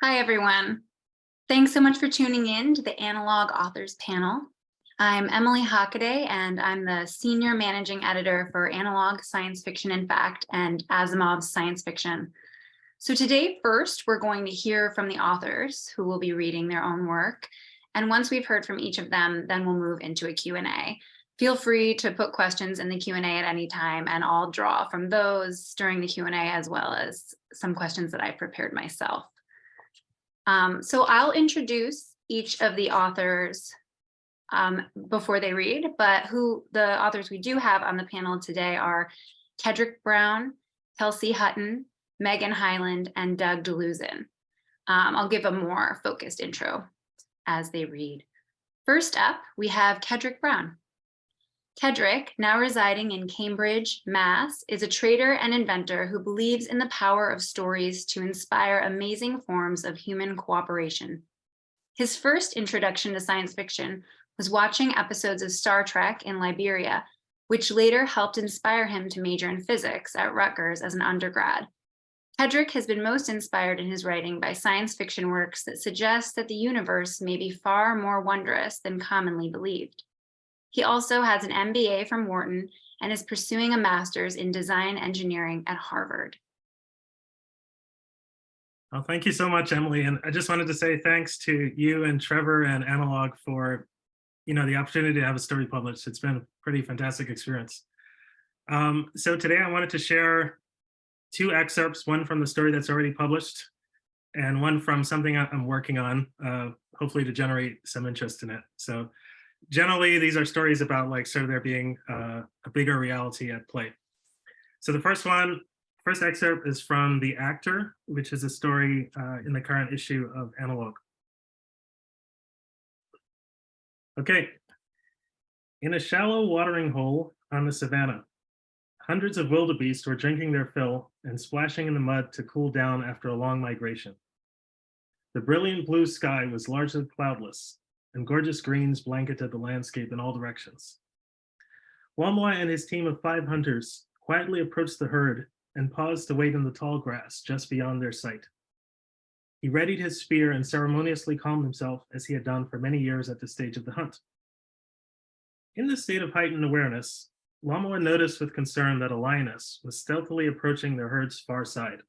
Hi, everyone. Thanks so much for tuning in to the Analog Authors Panel. I'm Emily Hockaday, and I'm the Senior Managing Editor for Analog Science Fiction in Fact and Asimov's Science Fiction. So today, first, we're going to hear from the authors who will be reading their own work. And once we've heard from each of them, then we'll move into a Q&A. Feel free to put questions in the Q&A at any time, and I'll draw from those during the Q&A as well as some questions that I prepared myself. So I'll introduce each of the authors before they read, but who the authors we do have on the panel today are Kedrick Brown, Kelsey Hutton, Meghan Hyland, and Dluzen. I'll give a more focused intro as they read. First up, we have Kedrick Brown. Kedrick, now residing in Cambridge, Mass., is a trader and inventor who believes in the power of stories to inspire amazing forms of human cooperation. His first introduction to science fiction was watching episodes of Star Trek in Liberia, which later helped inspire him to major in physics at Rutgers as an undergrad. Kedrick has been most inspired in his writing by science fiction works that suggest that the universe may be far more wondrous than commonly believed. He also has an MBA from Wharton and is pursuing a master's in design engineering at Harvard. Well, thank you so much, Emily. And I just wanted to say thanks to you and Trevor and Analog for, the opportunity to have a story published. It's been a pretty fantastic experience. So today I wanted to share two excerpts, one from the story that's already published and one from something I'm working on, hopefully to generate some interest in it. So generally, these are stories about there being a bigger reality at play. So the first excerpt is from The Actor, which is a story in the current issue of Analog. Okay. In a shallow watering hole on the savannah, hundreds of wildebeest were drinking their fill and splashing in the mud to cool down after a long migration. The brilliant blue sky was largely cloudless, and gorgeous greens blanketed the landscape in all directions. Wamwa and his team of 5 hunters quietly approached the herd and paused to wait in the tall grass just beyond their sight. He readied his spear and ceremoniously calmed himself as he had done for many years at this stage of the hunt. In this state of heightened awareness, Wamwa noticed with concern that a lioness was stealthily approaching the herd's far side.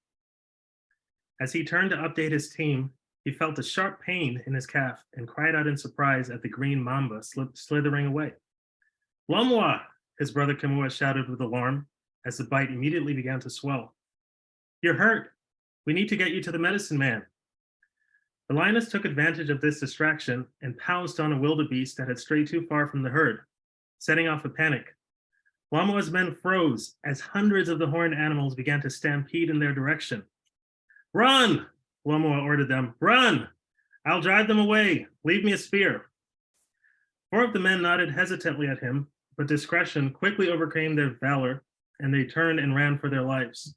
As he turned to update his team, he felt a sharp pain in his calf and cried out in surprise at the green mamba slithering away. "Wamwa!" his brother Kimua shouted with alarm as the bite immediately began to swell. "You're hurt. We need to get you to the medicine man." The lioness took advantage of this distraction and pounced on a wildebeest that had strayed too far from the herd, setting off a panic. Wamwa's men froze as hundreds of the horned animals began to stampede in their direction. "Run!" Wamwa ordered them. "Run! I'll drive them away. Leave me a spear." 4 of the men nodded hesitantly at him, but discretion quickly overcame their valor, and they turned and ran for their lives.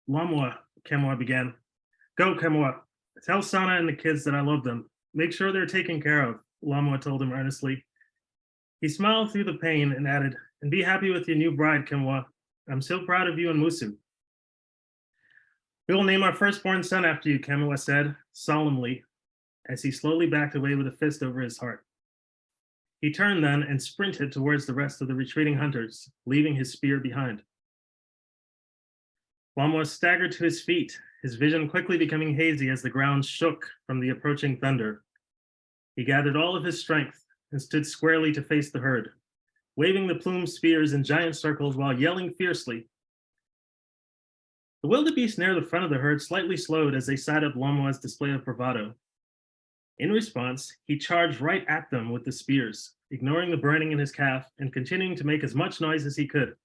"Wamwa," Kimua began. "Go, Kimua. Tell Sana and the kids that I love them. Make sure they're taken care of," Wamwa told him earnestly. He smiled through the pain and added, "And be happy with your new bride, Kimua. I'm so proud of you and Musu." "We will name our firstborn son after you," Kimua said solemnly as he slowly backed away with a fist over his heart. He turned then and sprinted towards the rest of the retreating hunters, leaving his spear behind. Wamwa staggered to his feet, his vision quickly becoming hazy as the ground shook from the approaching thunder. He gathered all of his strength and stood squarely to face the herd, waving the plumed spears in giant circles while yelling fiercely. The wildebeest near the front of the herd slightly slowed as they sided Wamwa's display of bravado. In response, he charged right at them with the spears, ignoring the burning in his calf and continuing to make as much noise as he could.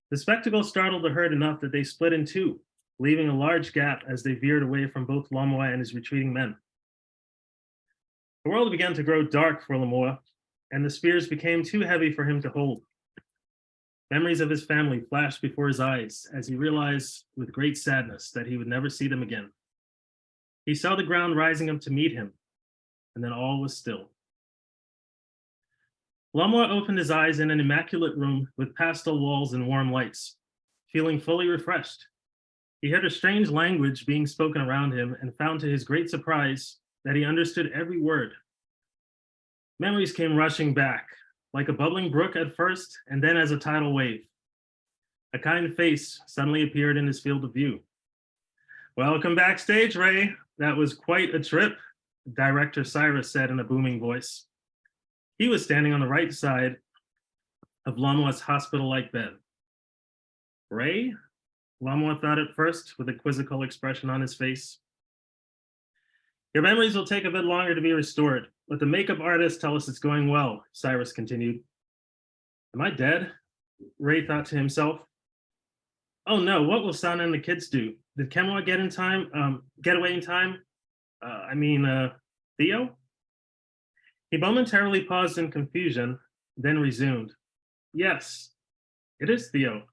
The spectacle startled the herd enough that they split in two, leaving a large gap as they veered away from both Wamwa and his retreating men. The world began to grow dark for Wamwa, and the spears became too heavy for him to hold. Memories of his family flashed before his eyes as he realized with great sadness that he would never see them again. He saw the ground rising up to meet him, and then all was still. Wamwa opened his eyes in an immaculate room with pastel walls and warm lights, feeling fully refreshed. He heard a strange language being spoken around him and found to his great surprise that he understood every word. Memories came rushing back, like a bubbling brook at first, and then as a tidal wave. A kind face suddenly appeared in his field of view. "Welcome backstage, Ray. That was quite a trip," Director Cyrus said in a booming voice. He was standing on the right side of Lamoa's hospital-like bed. "Ray?" Lamoa thought at first, with a quizzical expression on his face. "Your memories will take a bit longer to be restored, but the makeup artists tell us it's going well," Cyrus continued. "Am I dead?" Ray thought to himself. "Oh no, what will Sana and the kids do? Did Kemwa get away in time? Theo?" He momentarily paused in confusion, then resumed. "Yes, it is Theo.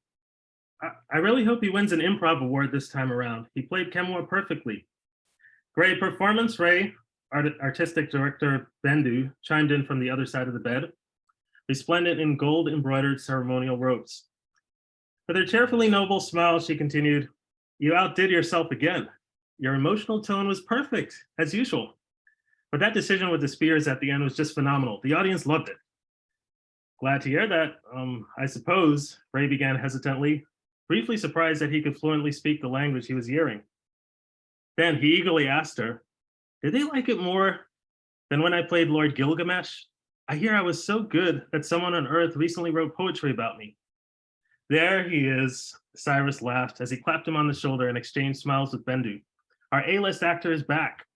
I really hope he wins an improv award this time around. He played Kemwa perfectly." "Great performance, Ray," artistic director Bendu chimed in from the other side of the bed, resplendent in gold embroidered ceremonial robes. With her cheerfully noble smile, she continued, "You outdid yourself again. Your emotional tone was perfect, as usual. But that decision with the spears at the end was just phenomenal. The audience loved it." "Glad to hear that. I suppose," Ray began hesitantly, briefly surprised that he could fluently speak the language he was hearing. Then he eagerly asked her, "Did they like it more than when I played Lord Gilgamesh? I hear I was so good that someone on Earth recently wrote poetry about me." "There he is," Cyrus laughed as he clapped him on the shoulder and exchanged smiles with Bendu. "Our A-list actor is back."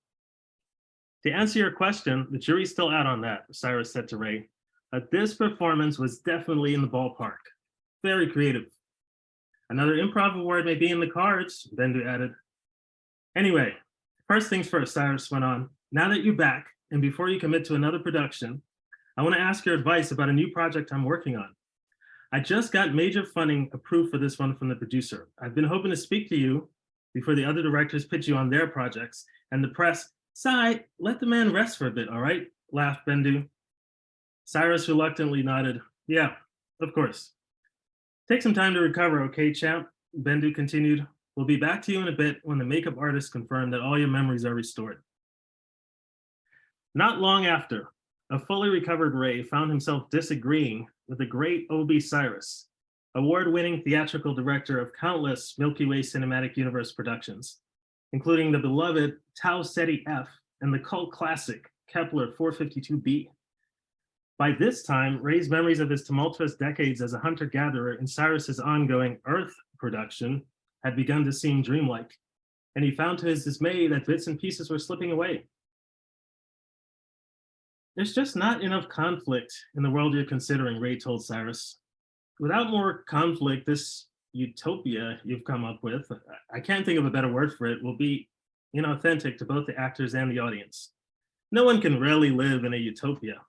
"To answer your question, the jury's still out on that," Cyrus said to Ray. "But this performance was definitely in the ballpark. Very creative. Another improv award may be in the cards," Bendu added. "Anyway, first things first," Cyrus went on. "Now that you're back, and before you commit to another production, I want to ask your advice about a new project I'm working on. I just got major funding approved for this one from the producer. I've been hoping to speak to you before the other directors pitch you on their projects, and the press." "Cy, let the man rest for a bit, all right?" laughed Bendu. Cyrus reluctantly nodded. "Yeah, of course. Take some time to recover, okay, champ?" Bendu continued. "We'll be back to you in a bit when the makeup artists confirm that all your memories are restored." Not long after, a fully recovered Ray found himself disagreeing with the great O.B. Cyrus, award-winning theatrical director of countless Milky Way Cinematic Universe productions, including the beloved Tau Ceti F and the cult classic Kepler 452b. By this time, Ray's memories of his tumultuous decades as a hunter-gatherer in Cyrus's ongoing Earth production had begun to seem dreamlike, and he found to his dismay that bits and pieces were slipping away. "There's just not enough conflict in the world you're considering," Ray told Cyrus. "Without more conflict, this utopia you've come up with, I can't think of a better word for it, will be inauthentic to both the actors and the audience. No one can really live in a utopia.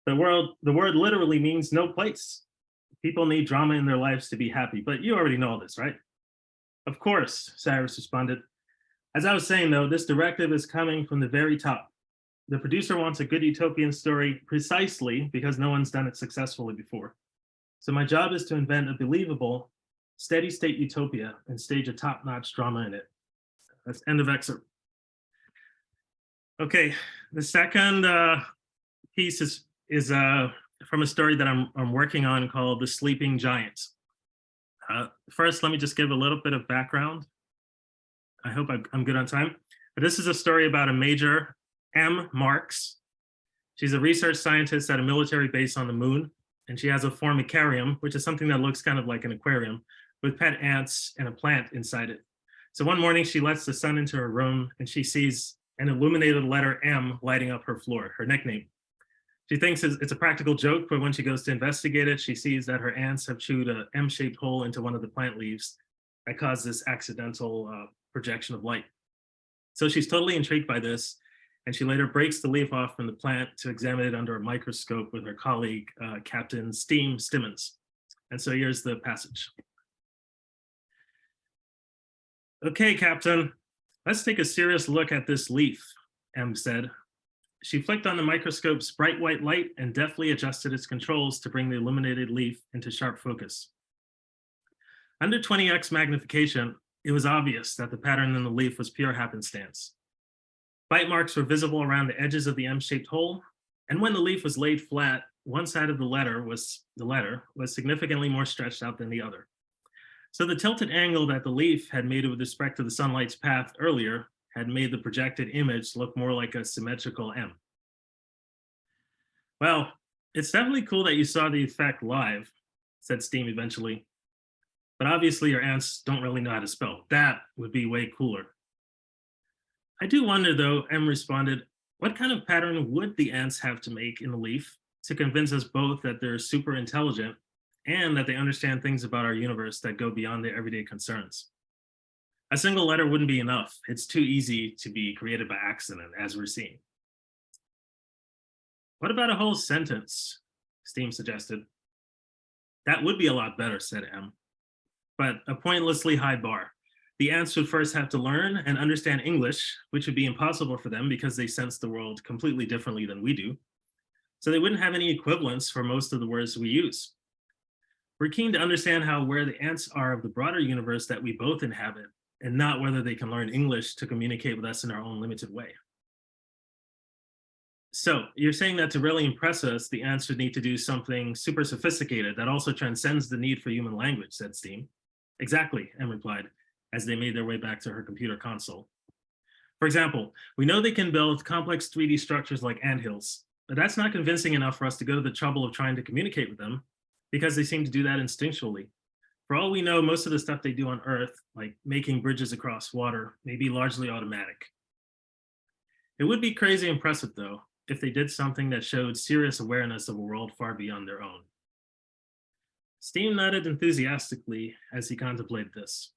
The word literally means no place. People need drama in their lives to be happy, but you already know this, right?" "Of course," Cyrus responded. "As I was saying, though, this directive is coming from the very top. The producer wants a good utopian story precisely because no one's done it successfully before. So my job is to invent a believable, steady state utopia and stage a top-notch drama in it." That's end of excerpt. Okay, the second piece is from a story that I'm working on called The Sleeping Giants. First, let me just give a little bit of background. I hope I'm good on time. But this is a story about a Major M. Marks. She's a research scientist at a military base on the moon, and she has a formicarium, which is something that looks kind of like an aquarium, with pet ants and a plant inside it. So one morning, she lets the sun into her room, and she sees an illuminated letter M lighting up her floor, her nickname. She thinks it's a practical joke, but when she goes to investigate it, she sees that her ants have chewed an M-shaped hole into one of the plant leaves that caused this accidental projection of light. So she's totally intrigued by this, and she later breaks the leaf off from the plant to examine it under a microscope with her colleague, Captain Steam Stimmons. And so here's the passage. "Okay, Captain, let's take a serious look at this leaf," M said. She flicked on the microscope's bright white light and deftly adjusted its controls to bring the illuminated leaf into sharp focus. Under 20x magnification, it was obvious that the pattern in the leaf was pure happenstance. Bite marks were visible around the edges of the M-shaped hole, and when the leaf was laid flat, one side of the letter was significantly more stretched out than the other. So the tilted angle that the leaf had made with respect to the sunlight's path earlier had made the projected image look more like a symmetrical M. Well, it's definitely cool that you saw the effect live, said Steam eventually. But obviously your ants don't really know how to spell. That would be way cooler. I do wonder though, M responded, what kind of pattern would the ants have to make in the leaf to convince us both that they're super intelligent and that they understand things about our universe that go beyond their everyday concerns? A single letter wouldn't be enough. It's too easy to be created by accident, as we're seeing. What about a whole sentence? Steam suggested. That would be a lot better, said M, but a pointlessly high bar. The ants would first have to learn and understand English, which would be impossible for them because they sense the world completely differently than we do. So they wouldn't have any equivalents for most of the words we use. We're keen to understand where the ants are of the broader universe that we both inhabit, and not whether they can learn English to communicate with us in our own limited way. So you're saying that to really impress us, the ants would need to do something super sophisticated that also transcends the need for human language, said Steam. Exactly, M replied, as they made their way back to her computer console. For example, we know they can build complex 3D structures like anthills, but that's not convincing enough for us to go to the trouble of trying to communicate with them, because they seem to do that instinctually. For all we know, most of the stuff they do on Earth, like making bridges across water, may be largely automatic. It would be crazy impressive, though, if they did something that showed serious awareness of a world far beyond their own. Steam nodded enthusiastically as he contemplated this.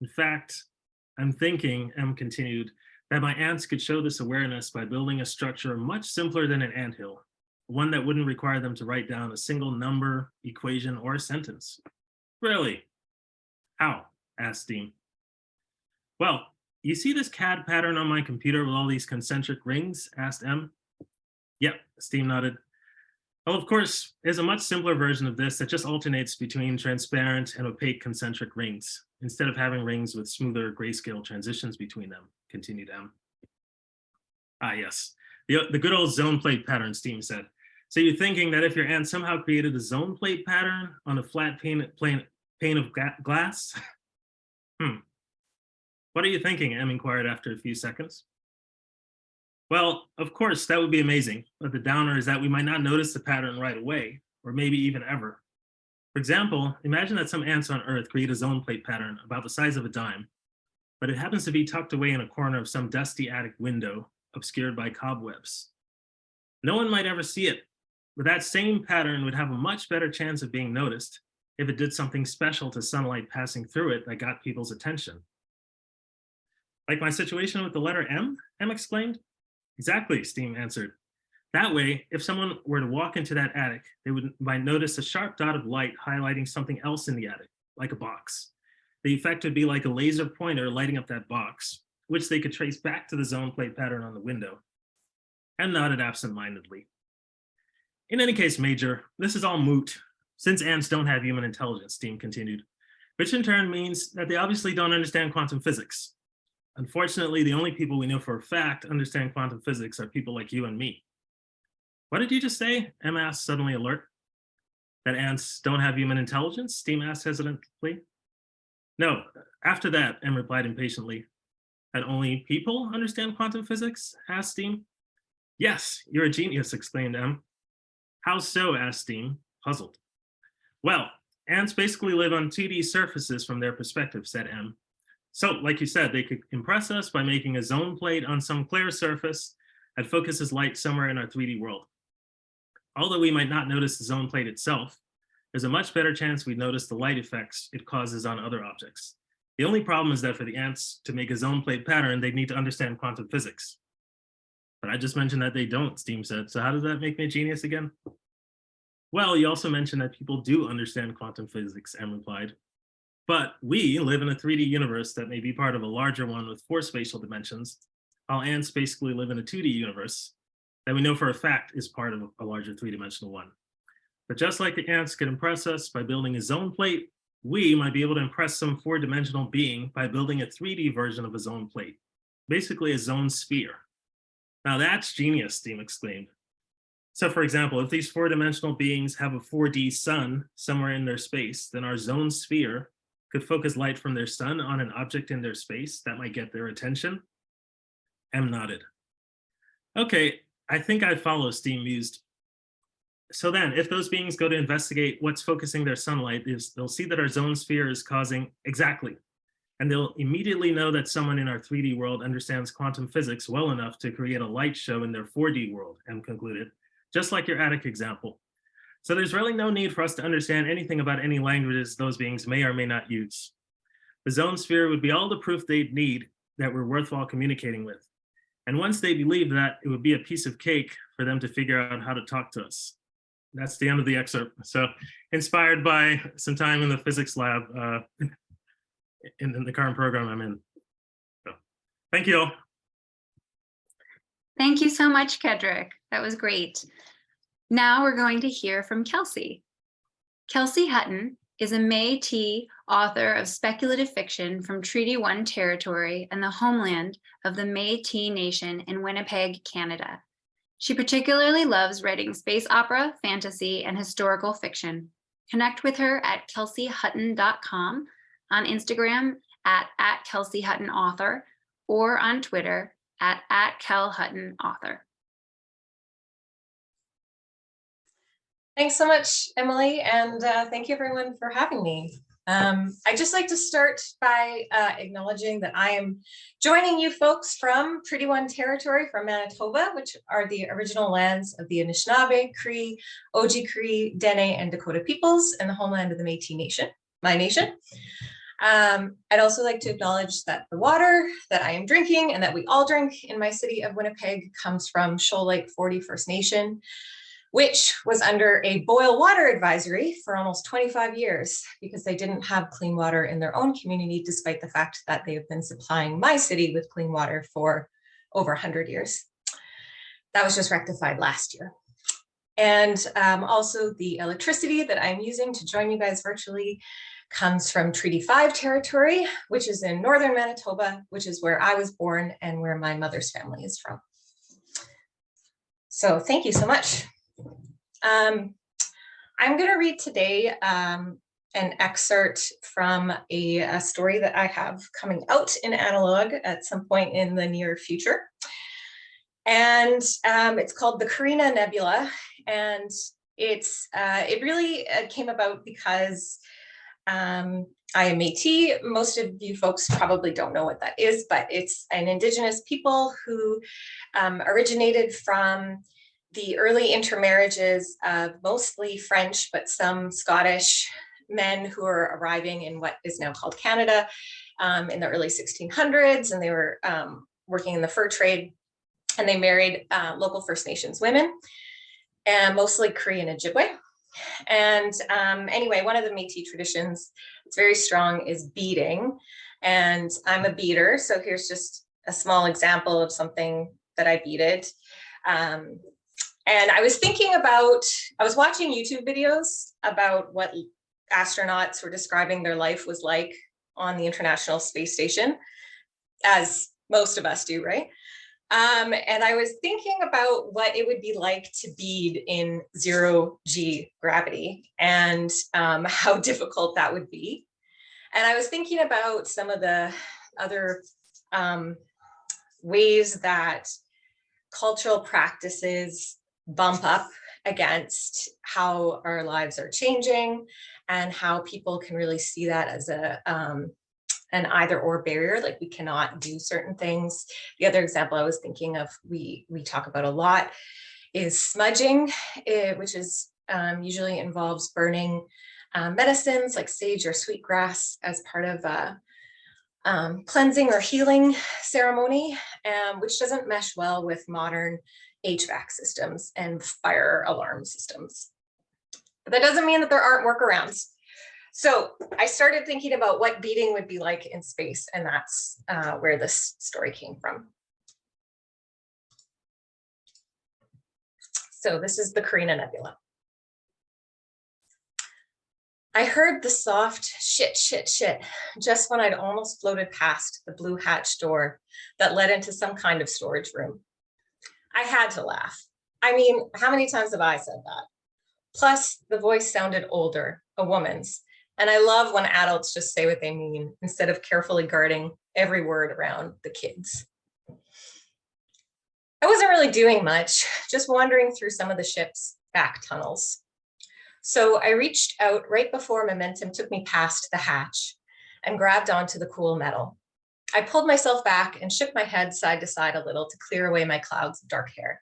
In fact, I'm thinking, M continued, that my ants could show this awareness by building a structure much simpler than an anthill, one that wouldn't require them to write down a single number, equation, or sentence. Really? How? Asked Steam. Well, you see this CAD pattern on my computer with all these concentric rings? Asked M. Yep, Steam nodded. Well, of course, there's a much simpler version of this that just alternates between transparent and opaque concentric rings, instead of having rings with smoother grayscale transitions between them, continued M. Ah, yes, the good old zone plate pattern, Steam said. So you're thinking that if your ant somehow created a zone plate pattern on a flat pane of glass? What are you thinking? M inquired after a few seconds. Well, of course, that would be amazing, but the downer is that we might not notice the pattern right away, or maybe even ever. For example, imagine that some ants on Earth create a zone plate pattern about the size of a dime, but it happens to be tucked away in a corner of some dusty attic window, obscured by cobwebs. No one might ever see it, but that same pattern would have a much better chance of being noticed if it did something special to sunlight passing through it that got people's attention. Like my situation with the letter M? M exclaimed. Exactly, Steam answered. That way, if someone were to walk into that attic, they might notice a sharp dot of light highlighting something else in the attic, like a box. The effect would be like a laser pointer lighting up that box, which they could trace back to the zone plate pattern on the window. M nodded absentmindedly. In any case, Major, this is all moot, since ants don't have human intelligence, Steam continued, which in turn means that they obviously don't understand quantum physics. Unfortunately, the only people we know for a fact understand quantum physics are people like you and me. What did you just say? M asked, suddenly alert. That ants don't have human intelligence? Steam asked hesitantly. No, after that, M replied impatiently. That only people understand quantum physics? Asked Steam. Yes, you're a genius, exclaimed M. How so? Asked Steam, puzzled. Well, ants basically live on 2D surfaces from their perspective, said M. So, like you said, they could impress us by making a zone plate on some clear surface that focuses light somewhere in our 3D world. Although we might not notice the zone plate itself, there's a much better chance we'd notice the light effects it causes on other objects. The only problem is that for the ants to make a zone plate pattern, they'd need to understand quantum physics. But I just mentioned that they don't, Steam said. So how does that make me a genius again? Well, you also mentioned that people do understand quantum physics, M replied. But we live in a 3D universe that may be part of a larger one with 4 spatial dimensions, while ants basically live in a 2D universe that we know for a fact is part of a larger 3-dimensional one. But just like the ants could impress us by building a zone plate, we might be able to impress some four-dimensional being by building a 3D version of a zone plate, basically a zone sphere. Now that's genius, Steam exclaimed. So for example, if these four-dimensional beings have a 4D sun somewhere in their space, then our zone sphere could focus light from their sun on an object in their space that might get their attention. M nodded. Okay, I think I follow, Steam mused. So then, if those beings go to investigate what's focusing their sunlight, they'll see that our zone sphere is causing exactly. And they'll immediately know that someone in our 3D world understands quantum physics well enough to create a light show in their 4D world, M concluded, just like your attic example. So there's really no need for us to understand anything about any languages those beings may or may not use. The zone sphere would be all the proof they'd need that we're worthwhile communicating with. And once they believe that, it would be a piece of cake for them to figure out how to talk to us. That's the end of the excerpt. So inspired by some time in the physics lab in the current program I'm in. So, thank you all. Thank you so much, Kedrick. That was great. Now we're going to hear from Kelsey. Kelsey Hutton is a Métis author of speculative fiction from Treaty 1 territory and the homeland of the Métis Nation in Winnipeg, Canada. She particularly loves writing space opera, fantasy, and historical fiction. Connect with her at kelseyhutton.com, on Instagram at @KelseyHuttonAuthor, or on Twitter at @KelHuttonAuthor. Thanks so much, Emily, and thank you everyone for having me. I'd just like to start by acknowledging that I am joining you folks from Treaty 1 territory from Manitoba, which are the original lands of the Anishinaabe, Cree, Oji-Cree, Dene, and Dakota peoples, and the homeland of the Métis Nation, my nation. I'd also like to acknowledge that the water that I am drinking and that we all drink in my city of Winnipeg comes from Shoal Lake 40 First Nation, which was under a boil water advisory for almost 25 years because they didn't have clean water in their own community, despite the fact that they have been supplying my city with clean water for over 100 years. That was just rectified last year. And also the electricity that I'm using to join you guys virtually comes from Treaty 5 territory, which is in northern Manitoba, which is where I was born and where my mother's family is from. So thank you so much. I'm going to read today an excerpt from a story that I have coming out in Analog at some point in the near future. And it's called the Karina Nebula. And it really came about because I am Métis. Most of you folks probably don't know what that is, but it's an Indigenous people who originated from the early intermarriages of mostly French, but some Scottish men who are arriving in what is now called Canada in the early 1600s, and they were working in the fur trade, and they married local First Nations women, and mostly Cree and Ojibwe. And anyway, one of the Métis traditions, it's very strong, is beading, and I'm a beader, so here's just a small example of something that I beaded. And I was thinking about, I was watching YouTube videos about what astronauts were describing their life was like on the International Space Station, as most of us do, right? And I was thinking about what it would be like to bead in 0G gravity and how difficult that would be. And I was thinking about some of the other ways that cultural practices bump up against how our lives are changing and how people can really see that as an either or barrier, like we cannot do certain things. The other example I was thinking of, we talk about a lot, is smudging, which is usually involves burning medicines like sage or sweetgrass as part of a cleansing or healing ceremony, which doesn't mesh well with modern HVAC systems and fire alarm systems. But that doesn't mean that there aren't workarounds. So I started thinking about what beading would be like in space, and that's where this story came from. So this is the Karina Nebula. I heard the soft shit, shit, shit, just when I'd almost floated past the blue hatch door that led into some kind of storage room. I had to laugh. I mean, how many times have I said that? Plus, the voice sounded older, a woman's, and I love when adults just say what they mean instead of carefully guarding every word around the kids. I wasn't really doing much, just wandering through some of the ship's back tunnels. So I reached out right before momentum took me past the hatch and grabbed onto the cool metal. I pulled myself back and shook my head side to side a little to clear away my clouds of dark hair.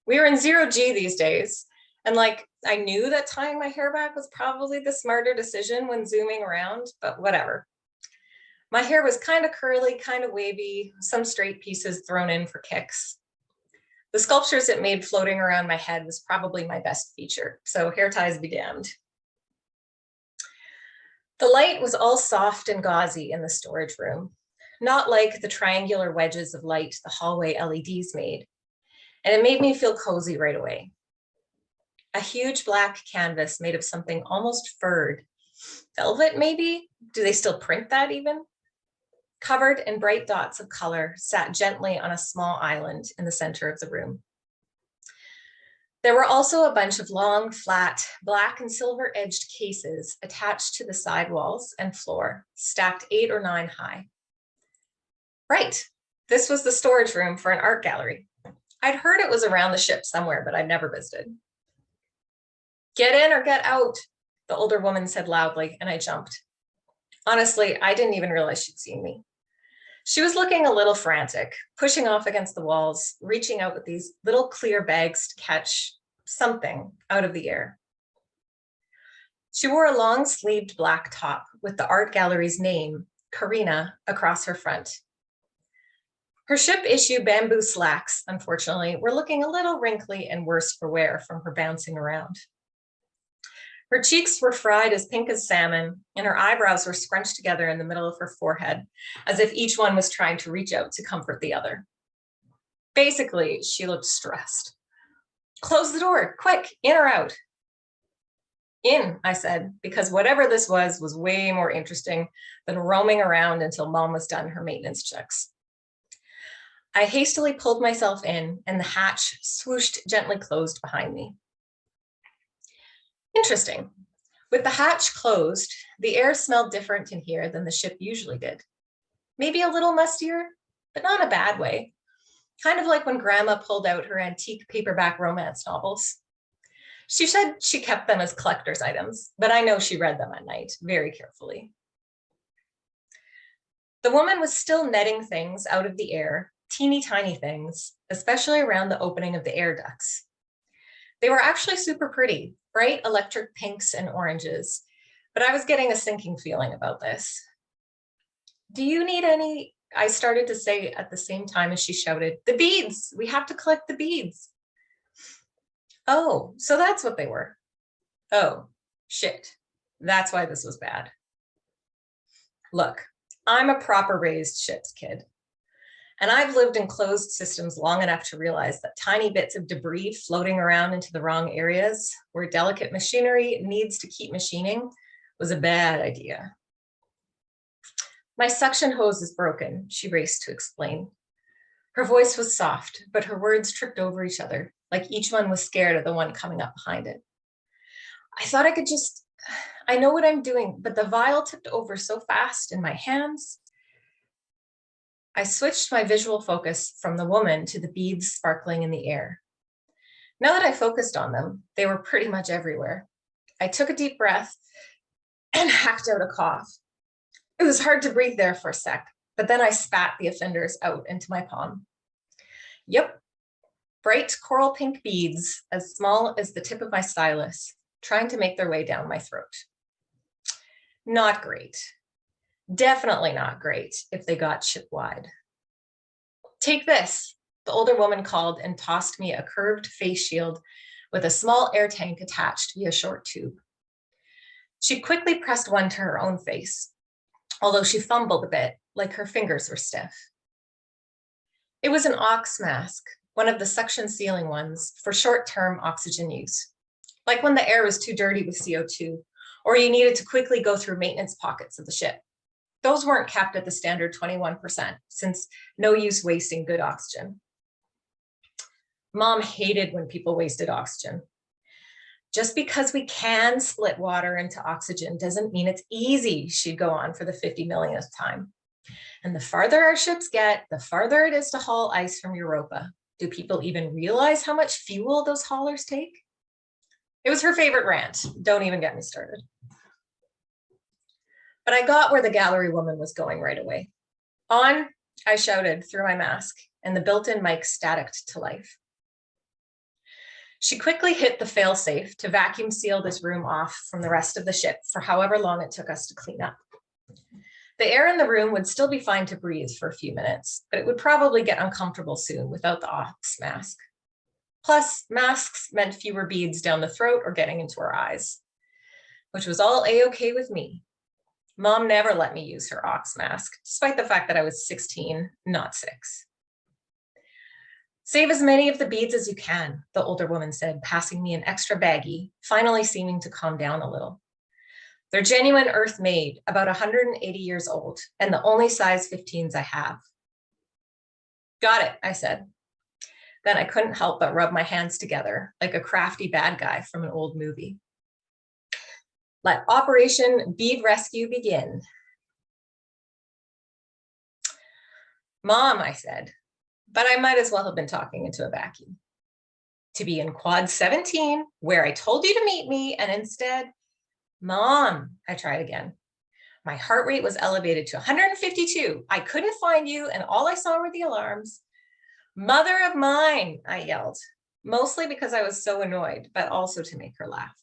We were in 0G these days, and like I knew that tying my hair back was probably the smarter decision when zooming around, but whatever. My hair was kind of curly, kind of wavy, some straight pieces thrown in for kicks. The sculptures it made floating around my head was probably my best feature, so hair ties be damned. The light was all soft and gauzy in the storage room, not like the triangular wedges of light the hallway LEDs made, and it made me feel cozy right away. A huge black canvas made of something almost furred. Velvet, maybe? Do they still print that even? Covered in bright dots of color, sat gently on a small island in the center of the room. There were also a bunch of long, flat, black and silver edged cases attached to the side walls and floor, stacked 8 or 9 high. Right, this was the storage room for an art gallery. I'd heard it was around the ship somewhere, but I'd never visited. Get in or get out, the older woman said loudly, and I jumped. Honestly, I didn't even realize she'd seen me. She was looking a little frantic, pushing off against the walls, reaching out with these little clear bags to catch something out of the air. She wore a long-sleeved black top with the art gallery's name, Karina, across her front. Her ship-issue bamboo slacks, unfortunately, were looking a little wrinkly and worse for wear from her bouncing around. Her cheeks were fried as pink as salmon, and her eyebrows were scrunched together in the middle of her forehead, as if each one was trying to reach out to comfort the other. Basically, she looked stressed. Close the door, quick, in or out? In, I said, because whatever this was way more interesting than roaming around until Mom was done her maintenance checks. I hastily pulled myself in, and the hatch swooshed gently closed behind me. Interesting. With the hatch closed, the air smelled different in here than the ship usually did. Maybe a little mustier, but not in a bad way. Kind of like when Grandma pulled out her antique paperback romance novels. She said she kept them as collector's items, but I know she read them at night very carefully. The woman was still netting things out of the air, teeny tiny things, especially around the opening of the air ducts. They were actually super pretty, bright electric pinks and oranges, but I was getting a sinking feeling about this. Do you need any? I started to say at the same time as she shouted, the beads, we have to collect the beads. Oh, so that's what they were. Oh, shit, that's why this was bad. Look, I'm a proper raised ship's kid. And I've lived in closed systems long enough to realize that tiny bits of debris floating around into the wrong areas where delicate machinery needs to keep machining was a bad idea. My suction hose is broken, she raced to explain. Her voice was soft, but her words tripped over each other, like each one was scared of the one coming up behind it. I thought I could just, I know what I'm doing, but the vial tipped over so fast in my hands. I switched my visual focus from the woman to the beads sparkling in the air. Now that I focused on them, they were pretty much everywhere. I took a deep breath and hacked out a cough. It was hard to breathe there for a sec, but then I spat the offenders out into my palm. Yep, bright coral pink beads as small as the tip of my stylus, trying to make their way down my throat. Not great. Definitely not great if they got ship-wide. Take this, the older woman called and tossed me a curved face shield with a small air tank attached via a short tube. She quickly pressed one to her own face, although she fumbled a bit, like her fingers were stiff. It was an ox mask, one of the suction sealing ones for short-term oxygen use, like when the air was too dirty with CO2, or you needed to quickly go through maintenance pockets of the ship. Those weren't kept at the standard 21%, since no use wasting good oxygen. Mom hated when people wasted oxygen. Just because we can split water into oxygen doesn't mean it's easy, she'd go on for the 50 millionth time. And the farther our ships get, the farther it is to haul ice from Europa. Do people even realize how much fuel those haulers take? It was her favorite rant. Don't even get me started. But I got where the gallery woman was going right away. On, I shouted through my mask, and the built-in mic staticked to life. She quickly hit the fail-safe to vacuum seal this room off from the rest of the ship for however long it took us to clean up. The air in the room would still be fine to breathe for a few minutes, but it would probably get uncomfortable soon without the ox mask. Plus, masks meant fewer beads down the throat or getting into our eyes, which was all a-okay with me. Mom never let me use her ox mask, despite the fact that I was 16, not 6. Save as many of the beads as you can, the older woman said, passing me an extra baggie, finally seeming to calm down a little. They're genuine earth-made, about 180 years old, and the only size 15s I have. Got it, I said. Then I couldn't help but rub my hands together like a crafty bad guy from an old movie. Let Operation Bead Rescue begin. Mom, I said, but I might as well have been talking into a vacuum. To be in quad 17, where I told you to meet me, and instead, Mom, I tried again. My heart rate was elevated to 152. I couldn't find you, and all I saw were the alarms. Mother of mine, I yelled, mostly because I was so annoyed, but also to make her laugh.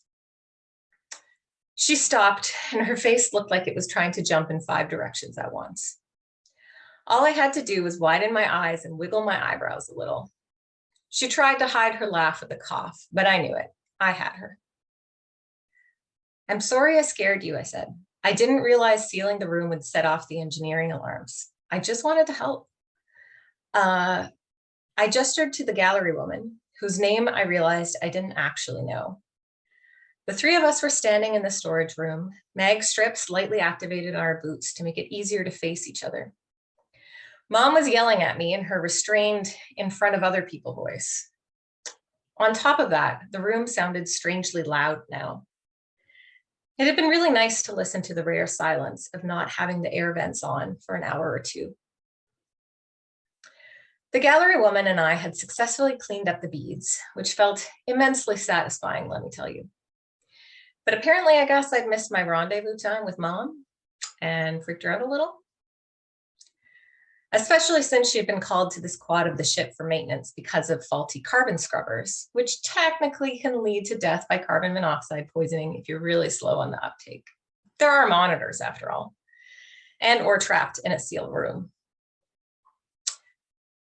She stopped, and her face looked like it was trying to jump in 5 directions at once. All I had to do was widen my eyes and wiggle my eyebrows a little. She tried to hide her laugh with a cough, but I knew it. I had her. I'm sorry I scared you, I said. I didn't realize sealing the room would set off the engineering alarms. I just wanted to help. I gestured to the gallery woman, whose name I realized I didn't actually know. The 3 of us were standing in the storage room, mag strips lightly activated on our boots to make it easier to face each other. Mom was yelling at me in her restrained, in front of other people voice. On top of that, the room sounded strangely loud now. It had been really nice to listen to the rare silence of not having the air vents on for an hour or 2. The gallery woman and I had successfully cleaned up the beads, which felt immensely satisfying, let me tell you. But apparently, I guess I'd missed my rendezvous time with Mom and freaked her out a little. Especially since she had been called to this quad of the ship for maintenance because of faulty carbon scrubbers, which technically can lead to death by carbon monoxide poisoning if you're really slow on the uptake. There are monitors, after all, and or trapped in a sealed room.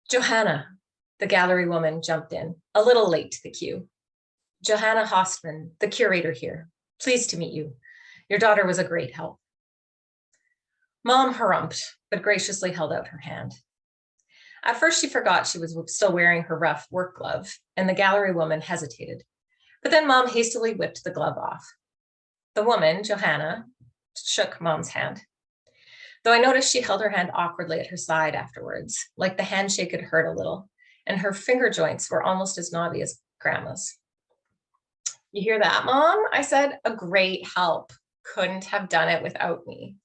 Johanna, the gallery woman, jumped in, a little late to the queue. Johanna Hostman, the curator here. Pleased to meet you. Your daughter was a great help. Mom harumphed, but graciously held out her hand. At first, she forgot she was still wearing her rough work glove, and the gallery woman hesitated. But then Mom hastily whipped the glove off. The woman, Johanna, shook Mom's hand. Though I noticed she held her hand awkwardly at her side afterwards, like the handshake had hurt a little, and her finger joints were almost as knobby as Grandma's. You hear that, Mom? I said, a great help. Couldn't have done it without me.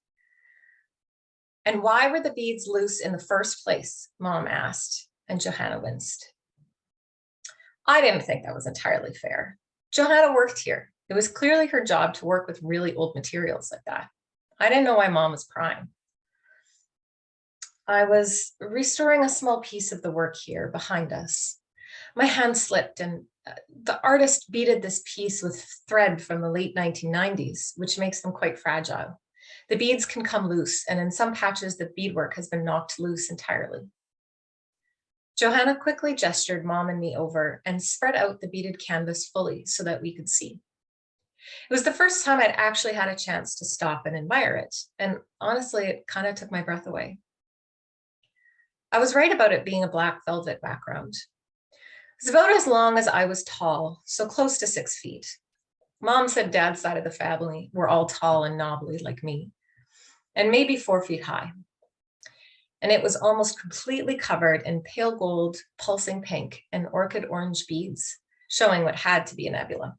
And why were the beads loose in the first place? Mom asked, and Johanna winced. I didn't think that was entirely fair. Johanna worked here. It was clearly her job to work with really old materials like that. I didn't know why Mom was prying. I was restoring a small piece of the work here behind us. My hand slipped and the artist beaded this piece with thread from the late 1990s, which makes them quite fragile. The beads can come loose, and in some patches, the beadwork has been knocked loose entirely. Johanna quickly gestured Mom and me over and spread out the beaded canvas fully so that we could see. It was the first time I'd actually had a chance to stop and admire it, and honestly, it kind of took my breath away. I was right about it being a black velvet background. It was about as long as I was tall, so close to 6 feet. Mom said Dad's side of the family were all tall and knobbly like me, and maybe 4 feet high. And it was almost completely covered in pale gold, pulsing pink, and orchid orange beads, showing what had to be a nebula.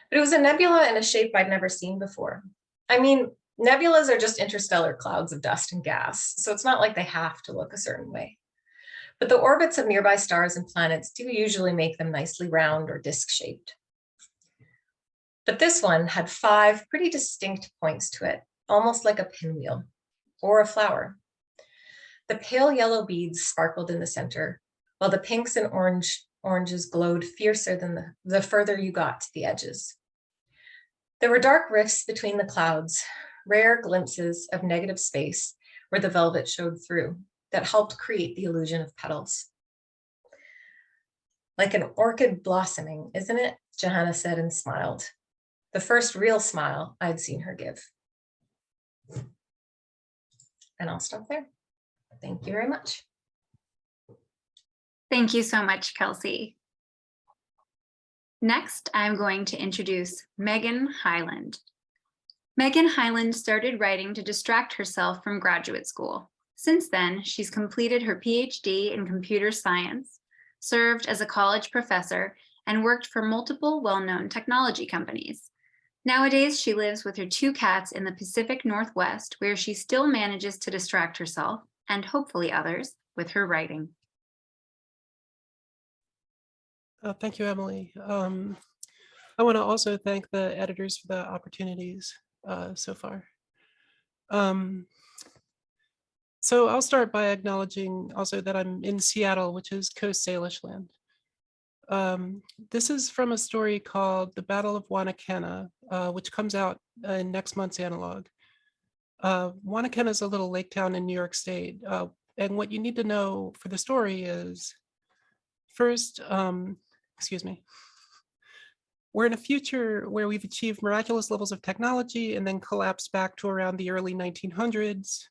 But it was a nebula in a shape I'd never seen before. I mean, nebulas are just interstellar clouds of dust and gas, so it's not like they have to look a certain way. But the orbits of nearby stars and planets do usually make them nicely round or disc-shaped. But this one had 5 pretty distinct points to it, almost like a pinwheel or a flower. The pale yellow beads sparkled in the center, while the pinks and oranges glowed fiercer than the further you got to the edges. There were dark rifts between the clouds, rare glimpses of negative space where the velvet showed through that helped create the illusion of petals. Like an orchid blossoming, isn't it? Johanna said and smiled. The first real smile I'd seen her give. And I'll stop there. Thank you very much. Thank you so much, Kelsey. Next, I'm going to introduce Meghan Hyland. Meghan Hyland started writing to distract herself from graduate school. Since then, she's completed her PhD in computer science, served as a college professor, and worked for multiple well-known technology companies. Nowadays, she lives with her 2 cats in the Pacific Northwest, where she still manages to distract herself, and hopefully others, with her writing. Thank you, Emily. I want to also thank the editors for the opportunities so far. So I'll start by acknowledging also that I'm in Seattle, which is Coast Salish land. This is from a story called The Battle of Wanakena, which comes out in next month's analog. Wanakena is a little lake town in New York State. And what you need to know for the story is, first, we're in a future where we've achieved miraculous levels of technology and then collapsed back to around the early 1900s.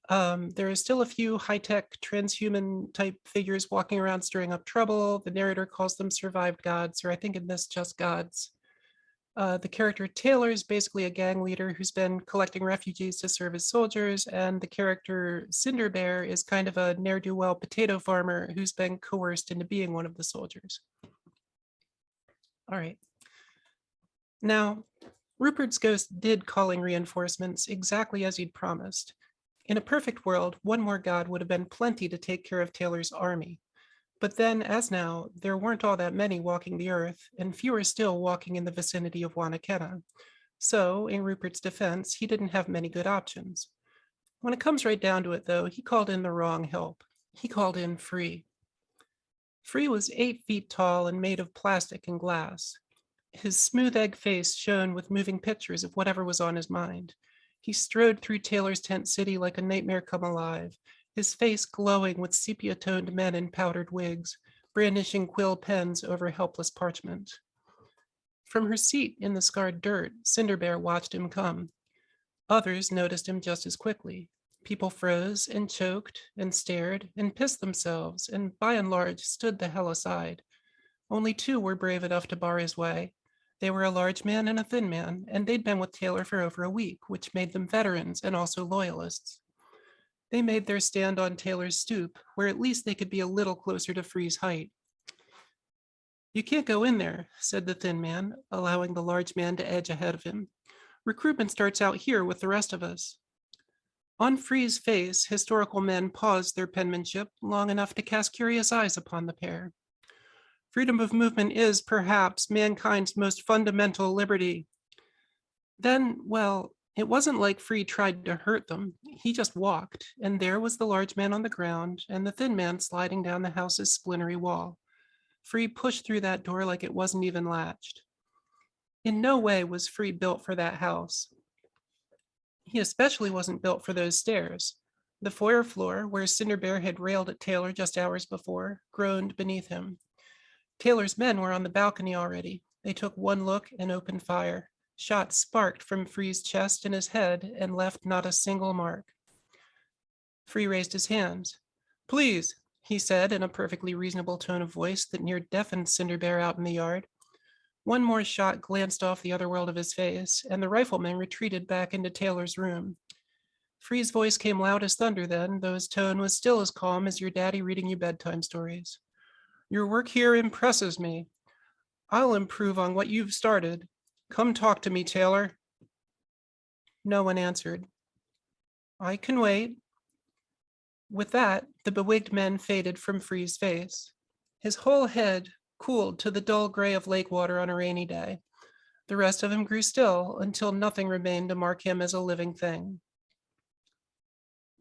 There are still a few high-tech transhuman type figures walking around stirring up trouble. The narrator calls them survived gods, or I think in this, just gods. The character Taylor is basically a gang leader who's been collecting refugees to serve as soldiers, and the character Cinder Bear is kind of a ne'er-do-well potato farmer who's been coerced into being one of the soldiers. All right. Now, Rupert's ghost did call in reinforcements exactly as he'd promised. In a perfect world, one more god would have been plenty to take care of Taylor's army. But then, as now, there weren't all that many walking the earth, and fewer still walking in the vicinity of Wanakena. So, in Rupert's defense, he didn't have many good options. When it comes right down to it, though, he called in the wrong help. He called in Free. Free was 8 feet tall and made of plastic and glass. His smooth egg face shone with moving pictures of whatever was on his mind. He strode through Taylor's tent city like a nightmare come alive, his face glowing with sepia-toned men in powdered wigs, brandishing quill pens over helpless parchment. From her seat in the scarred dirt, Cinder Bear watched him come. Others noticed him just as quickly. People froze and choked and stared and pissed themselves and by and large stood the hell aside. Only 2 were brave enough to bar his way. They were a large man and a thin man, and they'd been with Taylor for over a week, which made them veterans and also loyalists. They made their stand on Taylor's stoop, where at least they could be a little closer to Free's height. "You can't go in there," said the thin man, allowing the large man to edge ahead of him. "Recruitment starts out here with the rest of us." On Free's face, historical men paused their penmanship long enough to cast curious eyes upon the pair. "Freedom of movement is, perhaps, mankind's most fundamental liberty." Then, well, it wasn't like Free tried to hurt them. He just walked, and there was the large man on the ground and the thin man sliding down the house's splintery wall. Free pushed through that door like it wasn't even latched. In no way was Free built for that house. He especially wasn't built for those stairs. The foyer floor, where Cinder Bear had railed at Taylor just hours before, groaned beneath him. Taylor's men were on the balcony already. They took one look and opened fire. Shots sparked from Free's chest and his head and left not a single mark. Free raised his hands. "Please," he said in a perfectly reasonable tone of voice that near deafened Cinder Bear out in the yard. One more shot glanced off the other world of his face, and the rifleman retreated back into Taylor's room. Free's voice came loud as thunder then, though his tone was still as calm as your daddy reading you bedtime stories. Your work here impresses me. I'll improve on what you've started. Come talk to me, Taylor. No one answered. I can wait. With that, the bewigged men faded from Free's face. His whole head cooled to the dull gray of lake water on a rainy day. The rest of him grew still until nothing remained to mark him as a living thing.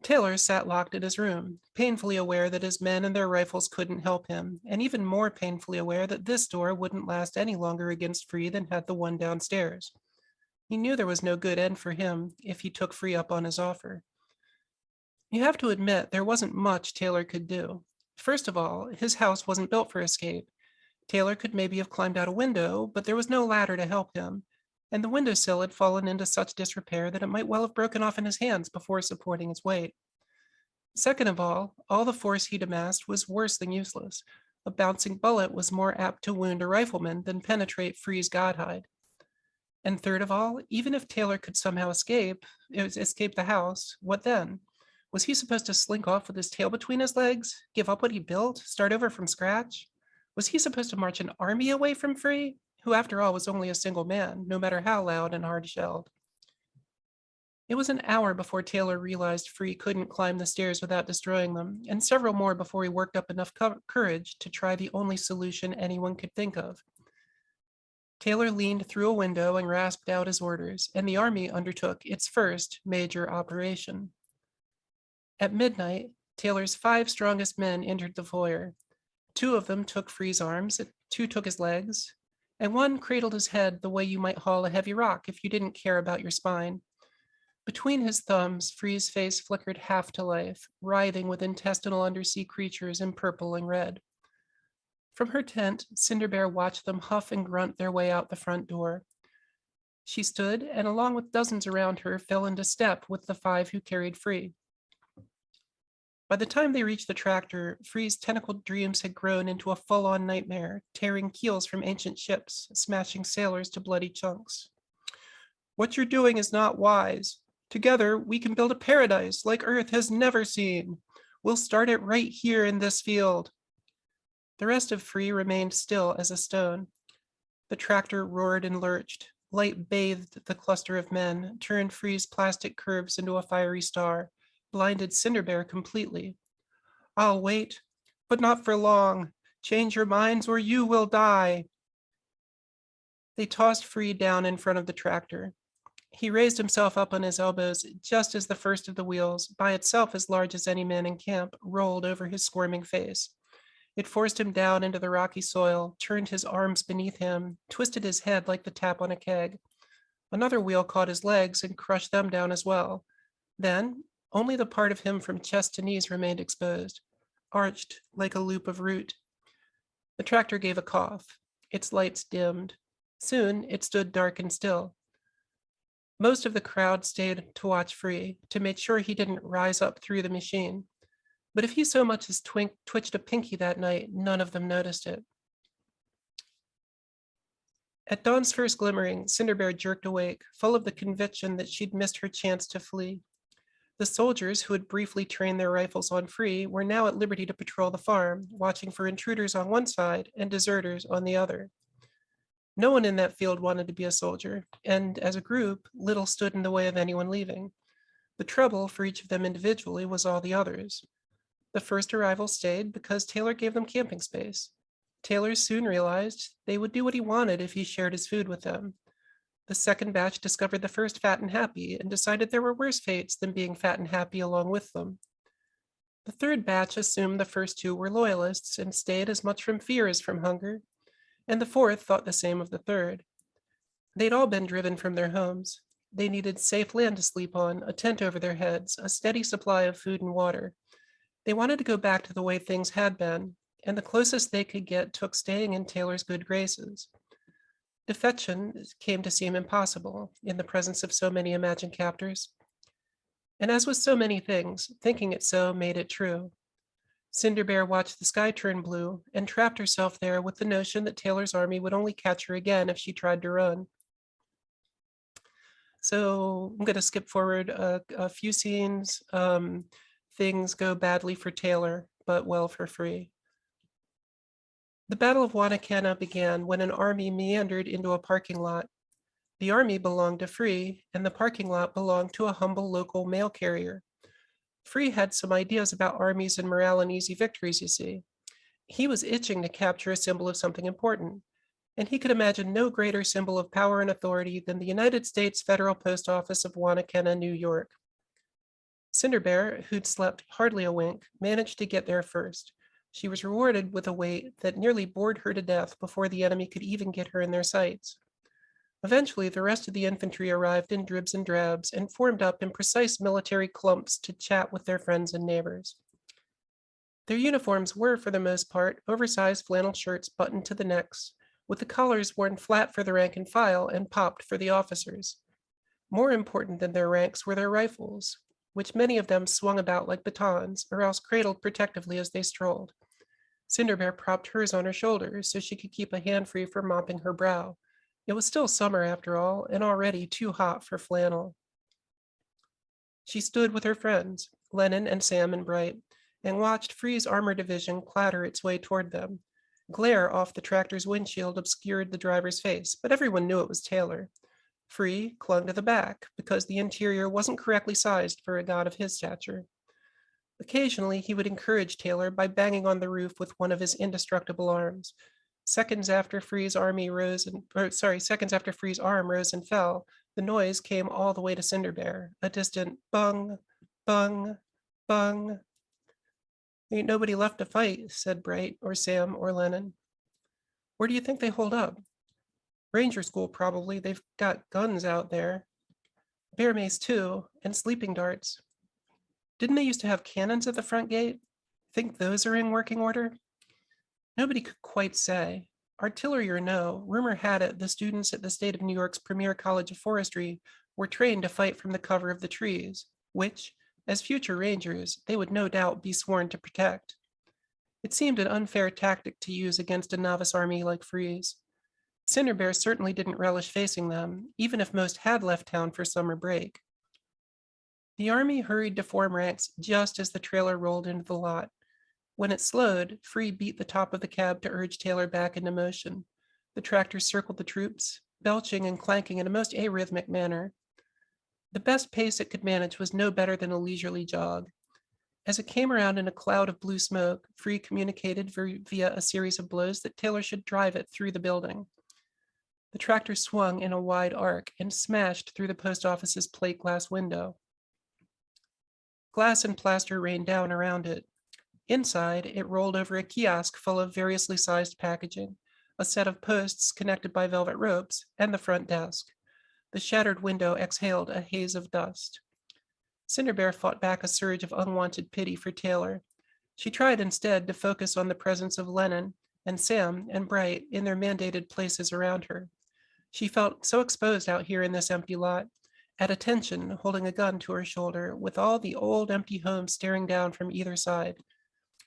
Taylor sat locked in his room, painfully aware that his men and their rifles couldn't help him, and even more painfully aware that this door wouldn't last any longer against Free than had the one downstairs. He knew there was no good end for him if he took Free up on his offer. You have to admit there wasn't much Taylor could do. First of all, his house wasn't built for escape. Taylor could maybe have climbed out a window, but there was no ladder to help him, and the windowsill had fallen into such disrepair that it might well have broken off in his hands before supporting his weight. Second of all the force he'd amassed was worse than useless. A bouncing bullet was more apt to wound a rifleman than penetrate Free's godhide. And third of all, even if Taylor could somehow escape the house, what then? Was he supposed to slink off with his tail between his legs, give up what he built, start over from scratch? Was he supposed to march an army away from Free, who after all was only a single man, no matter how loud and hard-shelled? It was an hour before Taylor realized Free couldn't climb the stairs without destroying them, and several more before he worked up enough courage to try the only solution anyone could think of. Taylor leaned through a window and rasped out his orders, and the army undertook its first major operation. At midnight, Taylor's 5 strongest men entered the foyer. 2 of them took Free's arms, 2 took his legs, and 1 cradled his head the way you might haul a heavy rock if you didn't care about your spine. Between his thumbs, Free's face flickered half to life, writhing with intestinal undersea creatures in purple and red. From her tent, Cinderbear watched them huff and grunt their way out the front door. She stood, and along with dozens around her, fell into step with the 5 who carried Free. By the time they reached the tractor, Free's tentacled dreams had grown into a full-on nightmare, tearing keels from ancient ships, smashing sailors to bloody chunks. What you're doing is not wise. Together, we can build a paradise like Earth has never seen. We'll start it right here in this field. The rest of Free remained still as a stone. The tractor roared and lurched. Light bathed the cluster of men, turned Free's plastic curves into a fiery star, blinded Cinderbear completely. I'll wait, but not for long. Change your minds or you will die. They tossed Free down in front of the tractor. He raised himself up on his elbows just as the first of the wheels, by itself as large as any man in camp, rolled over his squirming face. It forced him down into the rocky soil, turned his arms beneath him, twisted his head like the tap on a keg. Another wheel caught his legs and crushed them down as well. Then, only the part of him from chest to knees remained exposed, arched like a loop of root. The tractor gave a cough. Its lights dimmed. Soon, it stood dark and still. Most of the crowd stayed to watch Free, to make sure he didn't rise up through the machine. But if he so much as twitched a pinky that night, none of them noticed it. At dawn's first glimmering, Cinderbear jerked awake, full of the conviction that she'd missed her chance to flee. The soldiers who had briefly trained their rifles on Free were now at liberty to patrol the farm, watching for intruders on one side and deserters on the other. No one in that field wanted to be a soldier, and as a group, little stood in the way of anyone leaving. The trouble for each of them individually was all the others. The first arrivals stayed because Taylor gave them camping space. Taylor soon realized they would do what he wanted if he shared his food with them. The second batch discovered the first fat and happy and decided there were worse fates than being fat and happy along with them. The third batch assumed the first 2 were loyalists and stayed as much from fear as from hunger. And the fourth thought the same of the third. They'd all been driven from their homes. They needed safe land to sleep on, a tent over their heads, a steady supply of food and water. They wanted to go back to the way things had been, and the closest they could get took staying in Taylor's good graces. Defection came to seem impossible in the presence of so many imagined captors. And as with so many things, thinking it so made it true. Cinderbear watched the sky turn blue and trapped herself there with the notion that Taylor's army would only catch her again if she tried to run. So I'm going to skip forward a few scenes. Things go badly for Taylor, but well for Free. The Battle of Wanakena began when an army meandered into a parking lot. The army belonged to Free, and the parking lot belonged to a humble local mail carrier. Free had some ideas about armies and morale and easy victories, you see. He was itching to capture a symbol of something important, and he could imagine no greater symbol of power and authority than the United States Federal Post Office of Wanakena, New York. Cinderbear, who'd slept hardly a wink, managed to get there first. She was rewarded with a wait that nearly bored her to death before the enemy could even get her in their sights. Eventually, the rest of the infantry arrived in dribs and drabs and formed up in precise military clumps to chat with their friends and neighbors. Their uniforms were, for the most part, oversized flannel shirts buttoned to the necks, with the collars worn flat for the rank and file and popped for the officers. More important than their ranks were their rifles, which many of them swung about like batons or else cradled protectively as they strolled. Cinderbear propped hers on her shoulders so she could keep a hand free for mopping her brow. It was still summer after all, and already too hot for flannel. She stood with her friends, Lennon and Sam and Bright, and watched Free's armor division clatter its way toward them. Glare off the tractor's windshield obscured the driver's face, but everyone knew it was Taylor. Free clung to the back because the interior wasn't correctly sized for a god of his stature. Occasionally, he would encourage Taylor by banging on the roof with one of his indestructible arms. Seconds after Free's arm rose and fell, the noise came all the way to Cinderbear, a distant bung, bung, bung. Ain't nobody left to fight, said Bright or Sam or Lennon. Where do you think they hold up? Ranger school, probably. They've got guns out there. Bear mace too, and sleeping darts. Didn't they used to have cannons at the front gate? Think those are in working order? Nobody could quite say. Artillery or no, rumor had it the students at the state of New York's premier college of forestry were trained to fight from the cover of the trees, which, as future rangers, they would no doubt be sworn to protect. It seemed an unfair tactic to use against a novice army like Free's. Cinderbear certainly didn't relish facing them, even if most had left town for summer break. The army hurried to form ranks just as the trailer rolled into the lot. When it slowed, Free beat the top of the cab to urge Taylor back into motion. The tractor circled the troops, belching and clanking in a most arrhythmic manner. The best pace it could manage was no better than a leisurely jog. As it came around in a cloud of blue smoke, Free communicated via a series of blows that Taylor should drive it through the building. The tractor swung in a wide arc and smashed through the post office's plate glass window. Glass and plaster rained down around it. Inside, it rolled over a kiosk full of variously sized packaging, a set of posts connected by velvet ropes, and the front desk. The shattered window exhaled a haze of dust. Cinderbear fought back a surge of unwanted pity for Taylor. She tried instead to focus on the presence of Lennon and Sam and Bright in their mandated places around her. She felt so exposed out here in this empty lot, at attention, holding a gun to her shoulder, with all the old empty homes staring down from either side.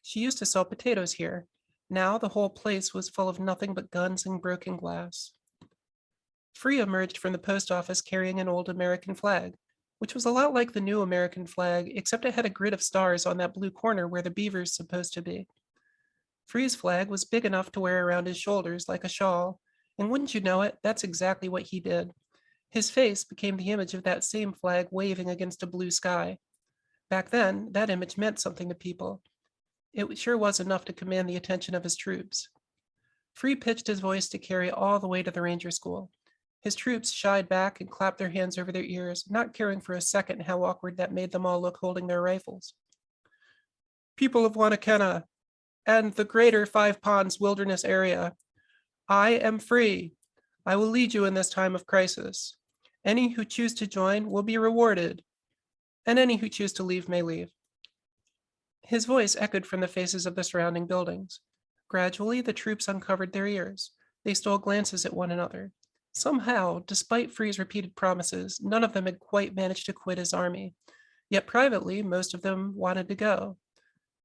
She used to sell potatoes here. Now the whole place was full of nothing but guns and broken glass. Free emerged from the post office carrying an old American flag, which was a lot like the new American flag, except it had a grid of stars on that blue corner where the beaver's supposed to be. Free's flag was big enough to wear around his shoulders like a shawl, and wouldn't you know it, that's exactly what he did. His face became the image of that same flag waving against a blue sky. Back then, that image meant something to people. It sure was enough to command the attention of his troops. Free pitched his voice to carry all the way to the ranger school. His troops shied back and clapped their hands over their ears, not caring for a second how awkward that made them all look holding their rifles. People of Wanakena and the greater Five Ponds wilderness area, I am Free. I will lead you in this time of crisis. Any who choose to join will be rewarded, and any who choose to leave may leave. His voice echoed from the faces of the surrounding buildings. Gradually, the troops uncovered their ears. They stole glances at one another. Somehow, despite Free's repeated promises, none of them had quite managed to quit his army. Yet privately, most of them wanted to go.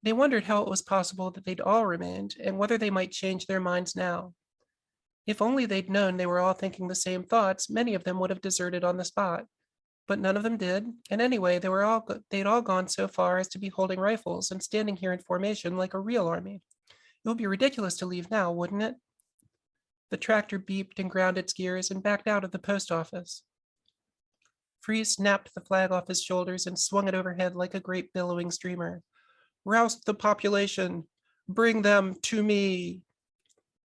They wondered how it was possible that they'd all remained and whether they might change their minds now. If only they'd known they were all thinking the same thoughts, many of them would have deserted on the spot. But none of them did, and anyway, they'd all gone so far as to be holding rifles and standing here in formation like a real army. It would be ridiculous to leave now, wouldn't it? The tractor beeped and ground its gears and backed out of the post office. Freeze snapped the flag off his shoulders and swung it overhead like a great billowing streamer. Roust the population, bring them to me.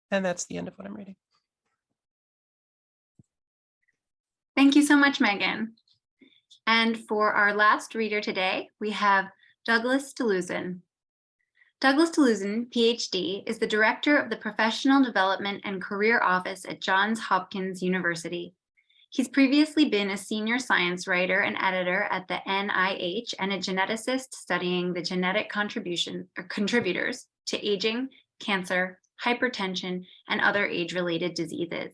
And that's the end of what I'm reading. Thank you so much, Megan. And for our last reader today, we have Douglas Dluzen. Douglas Toluzin, PhD, is the director of the Professional Development and Career Office at Johns Hopkins University. He's previously been a senior science writer and editor at the NIH and a geneticist studying the genetic contributors to aging, cancer, hypertension, and other age-related diseases.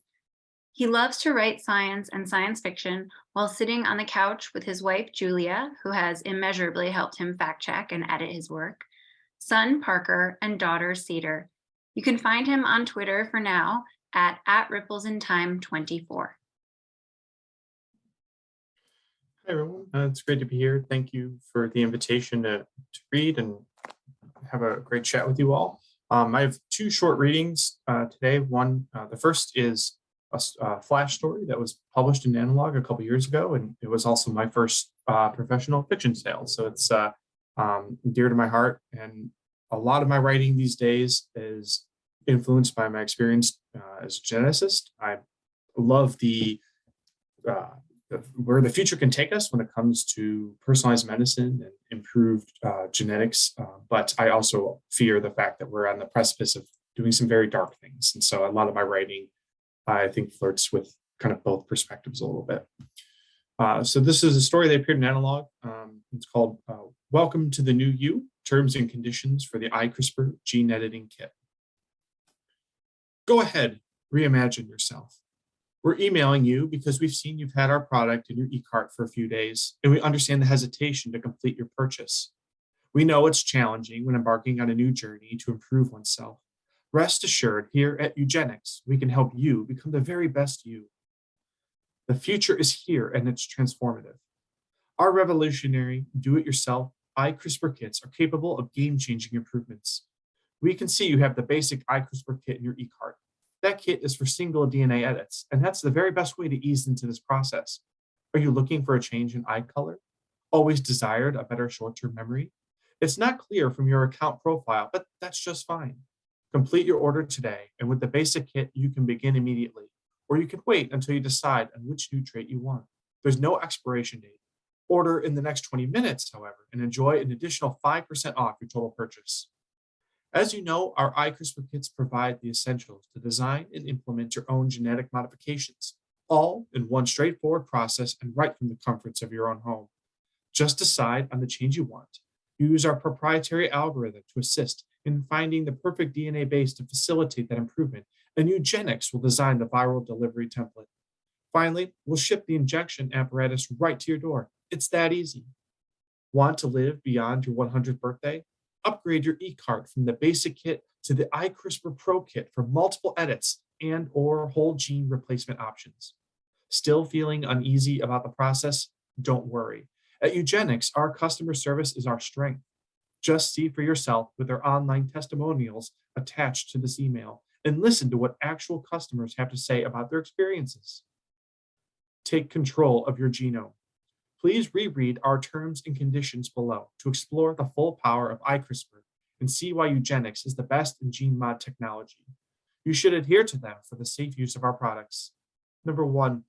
He loves to write science and science fiction while sitting on the couch with his wife, Julia, who has immeasurably helped him fact-check and edit his work, son, Parker, and daughter, Cedar. You can find him on Twitter for now at @ripplesintime24. Hi, everyone. It's great to be here. Thank you for the invitation to read and have a great chat with you all. I have two short readings today. One, the first is a flash story that was published in Analog a couple years ago, and it was also my first professional fiction sale. So it's dear to my heart, and a lot of my writing these days is influenced by my experience as a geneticist. I love where the future can take us when it comes to personalized medicine and improved genetics, but I also fear the fact that we're on the precipice of doing some very dark things. And so a lot of my writing, I think, flirts with kind of both perspectives a little bit. So this is a story that appeared in Analog. It's called Welcome to the New You, Terms and Conditions for the iCRISPR Gene Editing Kit. Go ahead, reimagine yourself. We're emailing you because we've seen you've had our product in your e-cart for a few days, and we understand the hesitation to complete your purchase. We know it's challenging when embarking on a new journey to improve oneself. Rest assured, here at Eugenics, we can help you become the very best you. The future is here, and it's transformative. Our revolutionary, do-it-yourself iCRISPR kits are capable of game-changing improvements. We can see you have the basic iCRISPR kit in your e-cart. That kit is for single DNA edits, and that's the very best way to ease into this process. Are you looking for a change in eye color? Always desired a better short-term memory? It's not clear from your account profile, but that's just fine. Complete your order today, and with the basic kit, you can begin immediately, or you can wait until you decide on which new trait you want. There's no expiration date. Order in the next 20 minutes, however, and enjoy an additional 5% off your total purchase. As you know, our iCRISPR kits provide the essentials to design and implement your own genetic modifications, all in one straightforward process and right from the comforts of your own home. Just decide on the change you want. Use our proprietary algorithm to assist in finding the perfect DNA base to facilitate that improvement, and Eugenics will design the viral delivery template. Finally, we'll ship the injection apparatus right to your door. It's that easy. Want to live beyond your 100th birthday? Upgrade your e-cart from the basic kit to the iCRISPR Pro kit for multiple edits and/or whole gene replacement options. Still feeling uneasy about the process? Don't worry. At Eugenics, our customer service is our strength. Just see for yourself with our online testimonials attached to this email and listen to what actual customers have to say about their experiences. Take control of your genome. Please reread our terms and conditions below to explore the full power of iCRISPR and see why Eugenics is the best in gene mod technology. You should adhere to them for the safe use of our products. Number 1,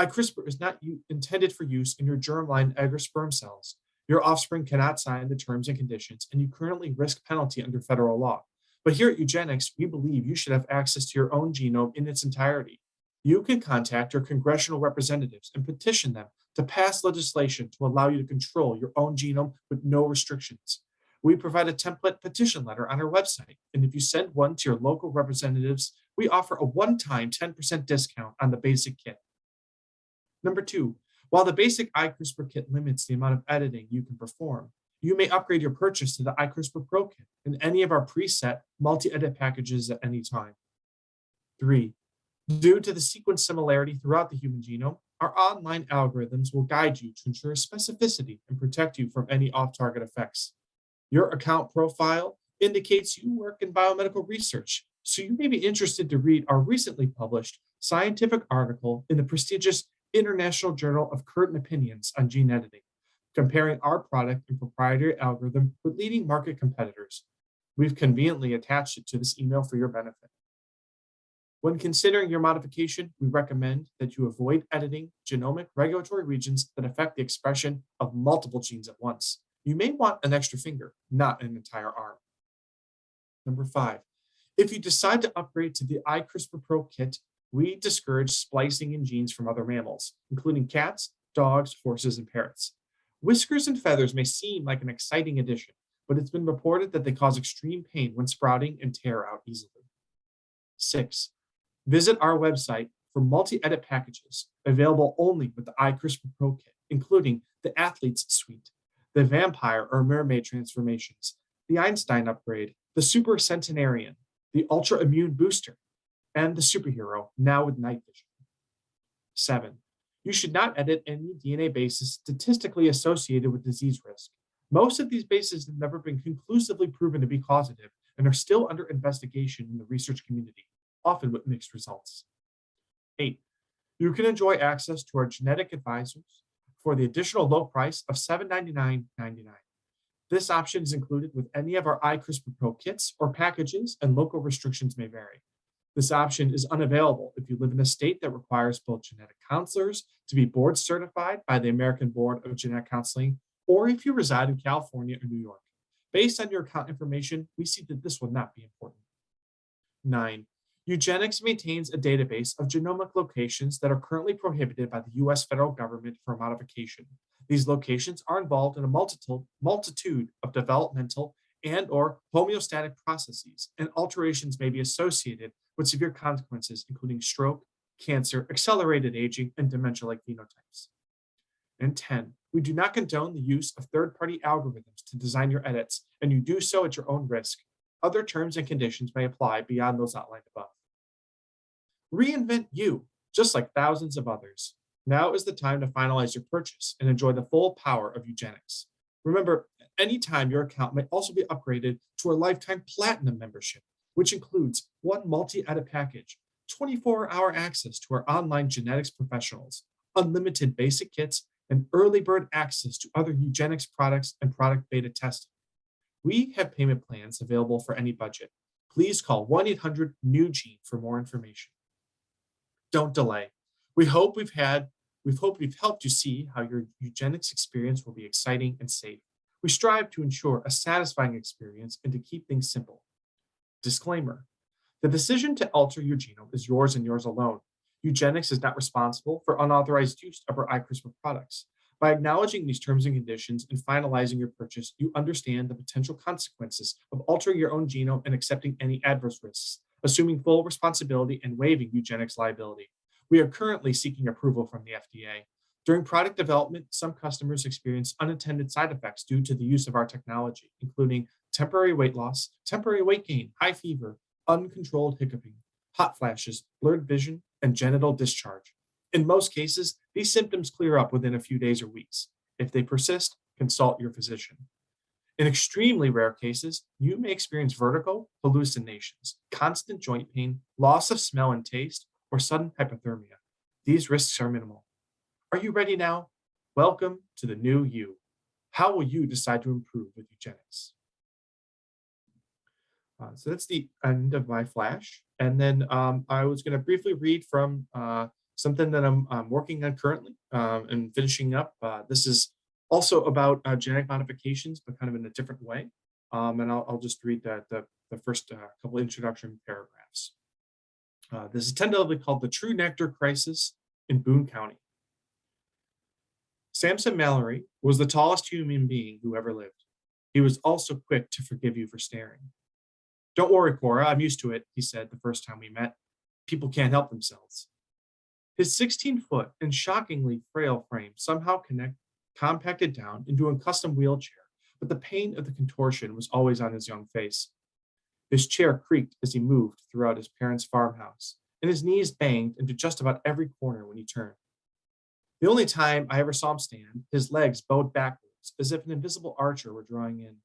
iCRISPR is not intended for use in your germline egg or sperm cells. Your offspring cannot sign the terms and conditions, and you currently risk penalty under federal law. But here at Eugenics, we believe you should have access to your own genome in its entirety. You can contact your congressional representatives and petition them to pass legislation to allow you to control your own genome with no restrictions. We provide a template petition letter on our website, and if you send one to your local representatives, we offer a one-time 10% discount on the basic kit. Number 2, while the basic iCRISPR kit limits the amount of editing you can perform, You may upgrade your purchase to the iCRISPR Pro Kit in any of our preset multi-edit packages at any time. 3. Due to the sequence similarity throughout the human genome, our online algorithms will guide you to ensure specificity and protect you from any off-target effects. Your account profile indicates you work in biomedical research, so you may be interested to read our recently published scientific article in the prestigious International Journal of Current Opinions on Gene Editing, comparing our product and proprietary algorithm with leading market competitors. We've conveniently attached it to this email for your benefit. When considering your modification, we recommend that you avoid editing genomic regulatory regions that affect the expression of multiple genes at once. You may want an extra finger, not an entire arm. Number 5, if you decide to upgrade to the iCRISPR Pro Kit, we discourage splicing in genes from other mammals, including cats, dogs, horses, and parrots. Whiskers and feathers may seem like an exciting addition, but it's been reported that they cause extreme pain when sprouting and tear out easily. 6, visit our website for multi-edit packages available only with the iCRISPR Pro Kit, including the Athlete's Suite, the Vampire or Mermaid transformations, the Einstein upgrade, the Super Centenarian, the Ultra Immune Booster, and the Superhero, now with night vision. 7, you should not edit any DNA bases statistically associated with disease risk. Most of these bases have never been conclusively proven to be causative and are still under investigation in the research community, often with mixed results. 8, you can enjoy access to our genetic advisors for the additional low price of $799.99. This option is included with any of our iCRISPR Pro kits or packages, and local restrictions may vary. This option is unavailable if you live in a state that requires both genetic counselors to be board certified by the American Board of Genetic Counseling, or if you reside in California or New York. Based on your account information, we see that this will not be important. 9, eugenics maintains a database of genomic locations that are currently prohibited by the US federal government for modification. These locations are involved in a multitude of developmental and or homeostatic processes, and alterations may be associated with severe consequences, including stroke, cancer, accelerated aging, and dementia-like phenotypes. And 10, we do not condone the use of third-party algorithms to design your edits, and you do so at your own risk. Other terms and conditions may apply beyond those outlined above. Reinvent you, just like thousands of others. Now is the time to finalize your purchase and enjoy the full power of eugenics. Remember, anytime your account may also be upgraded to our lifetime platinum membership, which includes one multi-edit package, 24-hour access to our online genetics professionals, unlimited basic kits, and early bird access to other eugenics products and product beta testing. We have payment plans available for any budget. Please call 1-800-NEW-GENE for more information. Don't delay. We hope we've helped you see how your eugenics experience will be exciting and safe. We strive to ensure a satisfying experience and to keep things simple. Disclaimer: the decision to alter your genome is yours and yours alone. Eugenics is not responsible for unauthorized use of our iCRISPR products. By acknowledging these terms and conditions and finalizing your purchase, you understand the potential consequences of altering your own genome and accepting any adverse risks, assuming full responsibility and waiving eugenics liability. We are currently seeking approval from the FDA. During product development, some customers experience unintended side effects due to the use of our technology, including temporary weight loss, temporary weight gain, high fever, uncontrolled hiccuping, hot flashes, blurred vision, and genital discharge. In most cases, these symptoms clear up within a few days or weeks. If they persist, consult your physician. In extremely rare cases, you may experience vertigo, hallucinations, constant joint pain, loss of smell and taste, or sudden hypothermia. These risks are minimal. Are you ready now? Welcome to the new you. How will you decide to improve with eugenics? So that's the end of my flash. And then I was going to briefly read from something that I'm working on currently and finishing up. This is also about genetic modifications, but kind of in a different way. And I'll just read the first couple introduction paragraphs. This is tentatively called The True Nectar Crisis in Boone County. Samson Mallory was the tallest human being who ever lived. He was also quick to forgive you for staring. "Don't worry, Cora, I'm used to it," he said the first time we met. "People can't help themselves." His 16-foot and shockingly frail frame somehow compacted down into a custom wheelchair but the pain of the contortion was always on his young face. His chair creaked as he moved throughout his parents' farmhouse, and his knees banged into just about every corner when he turned. The only time I ever saw him stand, his legs bowed backwards as if an invisible archer were drawing in.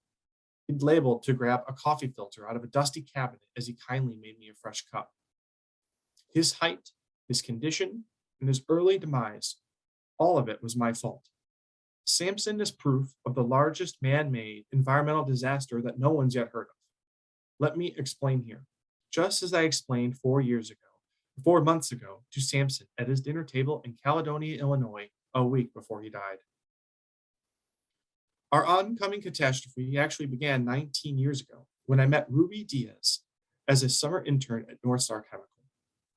He'd labeled to grab a coffee filter out of a dusty cabinet as he kindly made me a fresh cup. His height, his condition, and his early demise, all of it was my fault. Samson is proof of the largest man-made environmental disaster that no one's yet heard of. Let me explain here. Just as I explained 4 months ago to Samson at his dinner table in Caledonia, Illinois, a week before he died. Our oncoming catastrophe actually began 19 years ago when I met Ruby Diaz as a summer intern at North Star Chemical.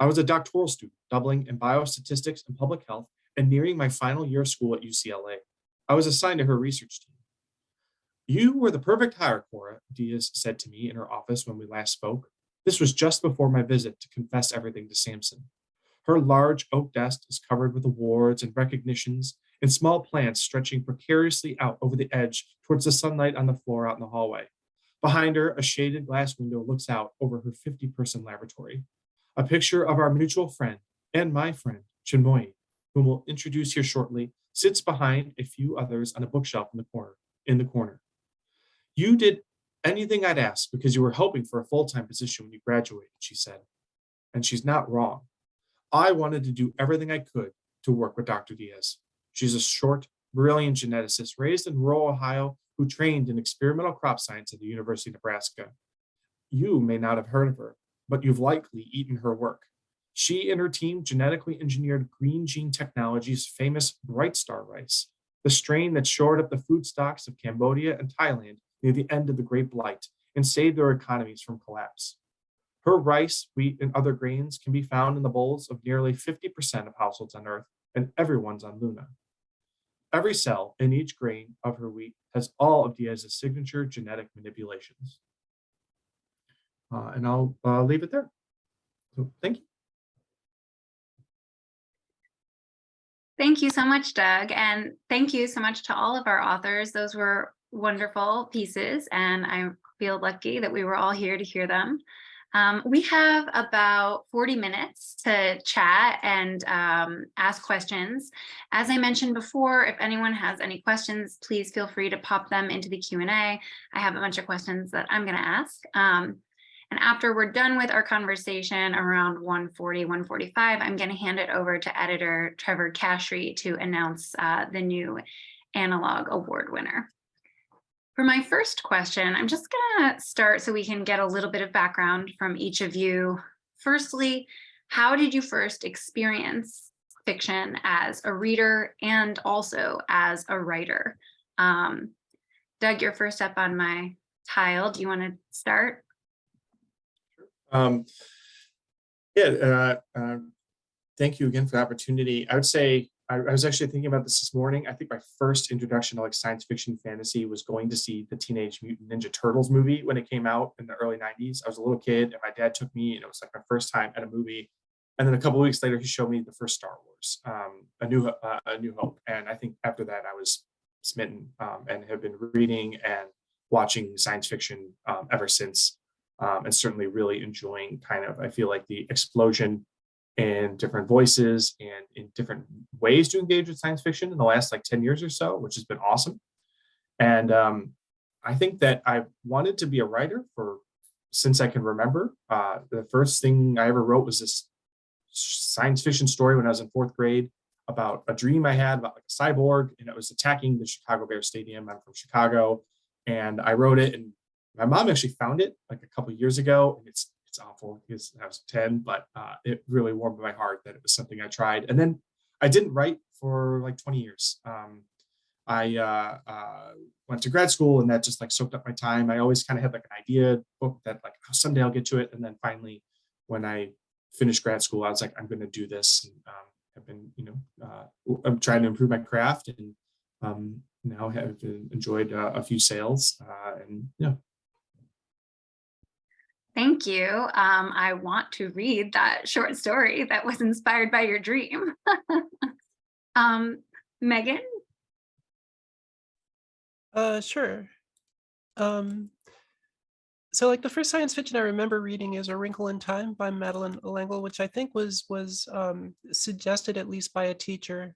I was a doctoral student doubling in biostatistics and public health and nearing my final year of school at UCLA. I was assigned to her research team. You were the perfect hire, Cora, Diaz said to me in her office when we last spoke. This was just before my visit to confess everything to Samson. Her large oak desk is covered with awards and recognitions and small plants stretching precariously out over the edge towards the sunlight on the floor out in the hallway. Behind her, a shaded glass window looks out over her 50-person laboratory. A picture of our mutual friend and my friend, Chinmoy, whom we'll introduce here shortly, sits behind a few others on a bookshelf in the corner. You did anything I'd ask because you were hoping for a full-time position when you graduated, she said. And she's not wrong. I wanted to do everything I could to work with Dr. Diaz. She's a short, brilliant geneticist raised in rural Ohio who trained in experimental crop science at the University of Nebraska. You may not have heard of her, but you've likely eaten her work. She and her team genetically engineered Green Gene Technology's famous Bright Star rice, the strain that shored up the food stocks of Cambodia and Thailand near the end of the Great Blight and saved their economies from collapse. Her rice, wheat, and other grains can be found in the bowls of nearly 50% of households on Earth, and everyone's on Luna. Every cell in each grain of her wheat has all of Diaz's signature genetic manipulations. And I'll leave it there. So thank you. Thank you so much, Doug. And thank you so much to all of our authors. Those were wonderful pieces, and I feel lucky that we were all here to hear them. We have about 40 minutes to chat and ask questions. As I mentioned before, if anyone has any questions, please feel free to pop them into the Q&A. I have a bunch of questions that I'm going to ask. And after we're done with our conversation around 1:40, 1:45, I'm going to hand it over to editor Trevor Quachri to announce the new Analog Award winner. For my first question, I'm just going to start so we can get a little bit of background from each of you. Firstly, how did you first experience fiction as a reader and also as a writer? Doug, you're first up on my tile. Do you want to start? Thank you again for the opportunity. I would say I was actually thinking about this morning. I think my first introduction to like science fiction fantasy was going to see the Teenage Mutant Ninja Turtles movie when it came out in the early 90s. I was a little kid and my dad took me, and it was like my first time at a movie. And then a couple of weeks later, he showed me the first Star Wars, A New Hope. And I think after that, I was smitten and have been reading and watching science fiction ever since. And certainly really enjoying I feel like the explosion in different voices and in different ways to engage with science fiction in the last like 10 years or so, which has been awesome. And I think that I've wanted to be a writer since I can remember. The first thing I ever wrote was this science fiction story when I was in 4th grade about a dream I had about like a cyborg, and it was attacking the Chicago Bears Stadium. I'm from Chicago, and I wrote it, and my mom actually found it like a couple of years ago, and it's awful because I was 10, but it really warmed my heart that it was something I tried. And then I didn't write for like 20 years. I went to grad school, and that just like soaked up my time. I always kind of had like an idea book that like someday I'll get to it. And then finally, when I finished grad school, I was like, I'm going to do this. And I've been, I'm trying to improve my craft, and now have enjoyed a few sales, and yeah. Thank you. I want to read that short story that was inspired by your dream. Megan? Sure. So like the first science fiction I remember reading is A Wrinkle in Time by Madeleine L'Engle, which I think was suggested at least by a teacher.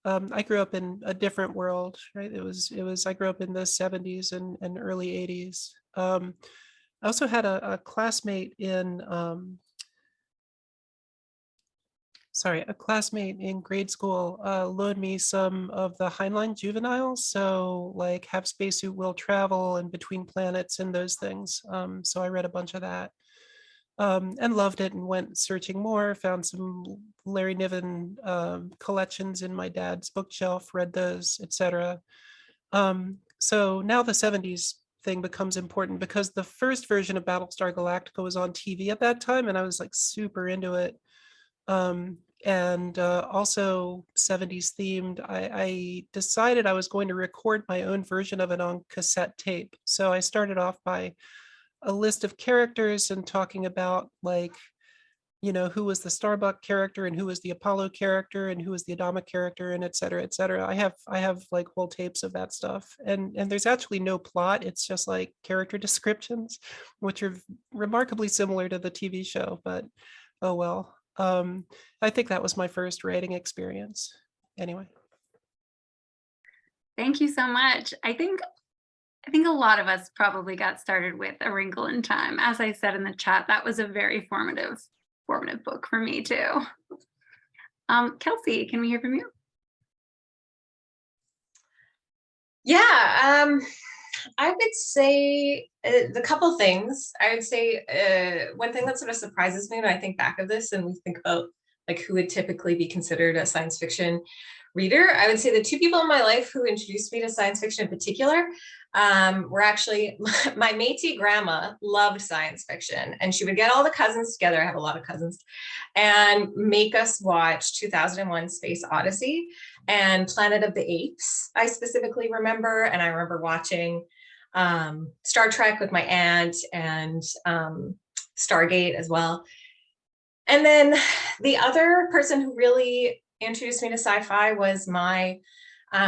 I grew up in a different world, right? I grew up in the 70s and early 80s. I also had a classmate in a classmate in grade school loaned me some of the Heinlein juveniles. So like Have Spacesuit Will Travel and Between Planets and those things. So I read a bunch of that and loved it and went searching more, found some Larry Niven collections in my dad's bookshelf, read those, etc. So now the 70s thing becomes important because the first version of Battlestar Galactica was on TV at that time and I was like super into it. And also 70s themed, I decided I was going to record my own version of it on cassette tape. So I started off by a list of characters and talking about like, you know, who was the Starbuck character and who was the Apollo character and who was the Adama character and et cetera, et cetera. I have like whole tapes of that stuff. And there's actually no plot. It's just like character descriptions, which are remarkably similar to the TV show, but oh well. I think that was my first writing experience. Anyway. Thank you so much. I think a lot of us probably got started with A Wrinkle in Time. As I said in the chat, that was a very formative book for me too. Kelsey, can we hear from you? Yeah, I would say the couple things. I would say one thing that sort of surprises me when I think back of this and we think about like who would typically be considered a science fiction reader, I would say the two people in my life who introduced me to science fiction in particular were actually my Métis grandma loved science fiction, and she would get all the cousins together. I have a lot of cousins, and make us watch 2001: Space Odyssey and Planet of the Apes. I specifically remember, and I remember watching Star Trek with my aunt and Stargate as well. And then the other person who really introduced me to sci-fi was my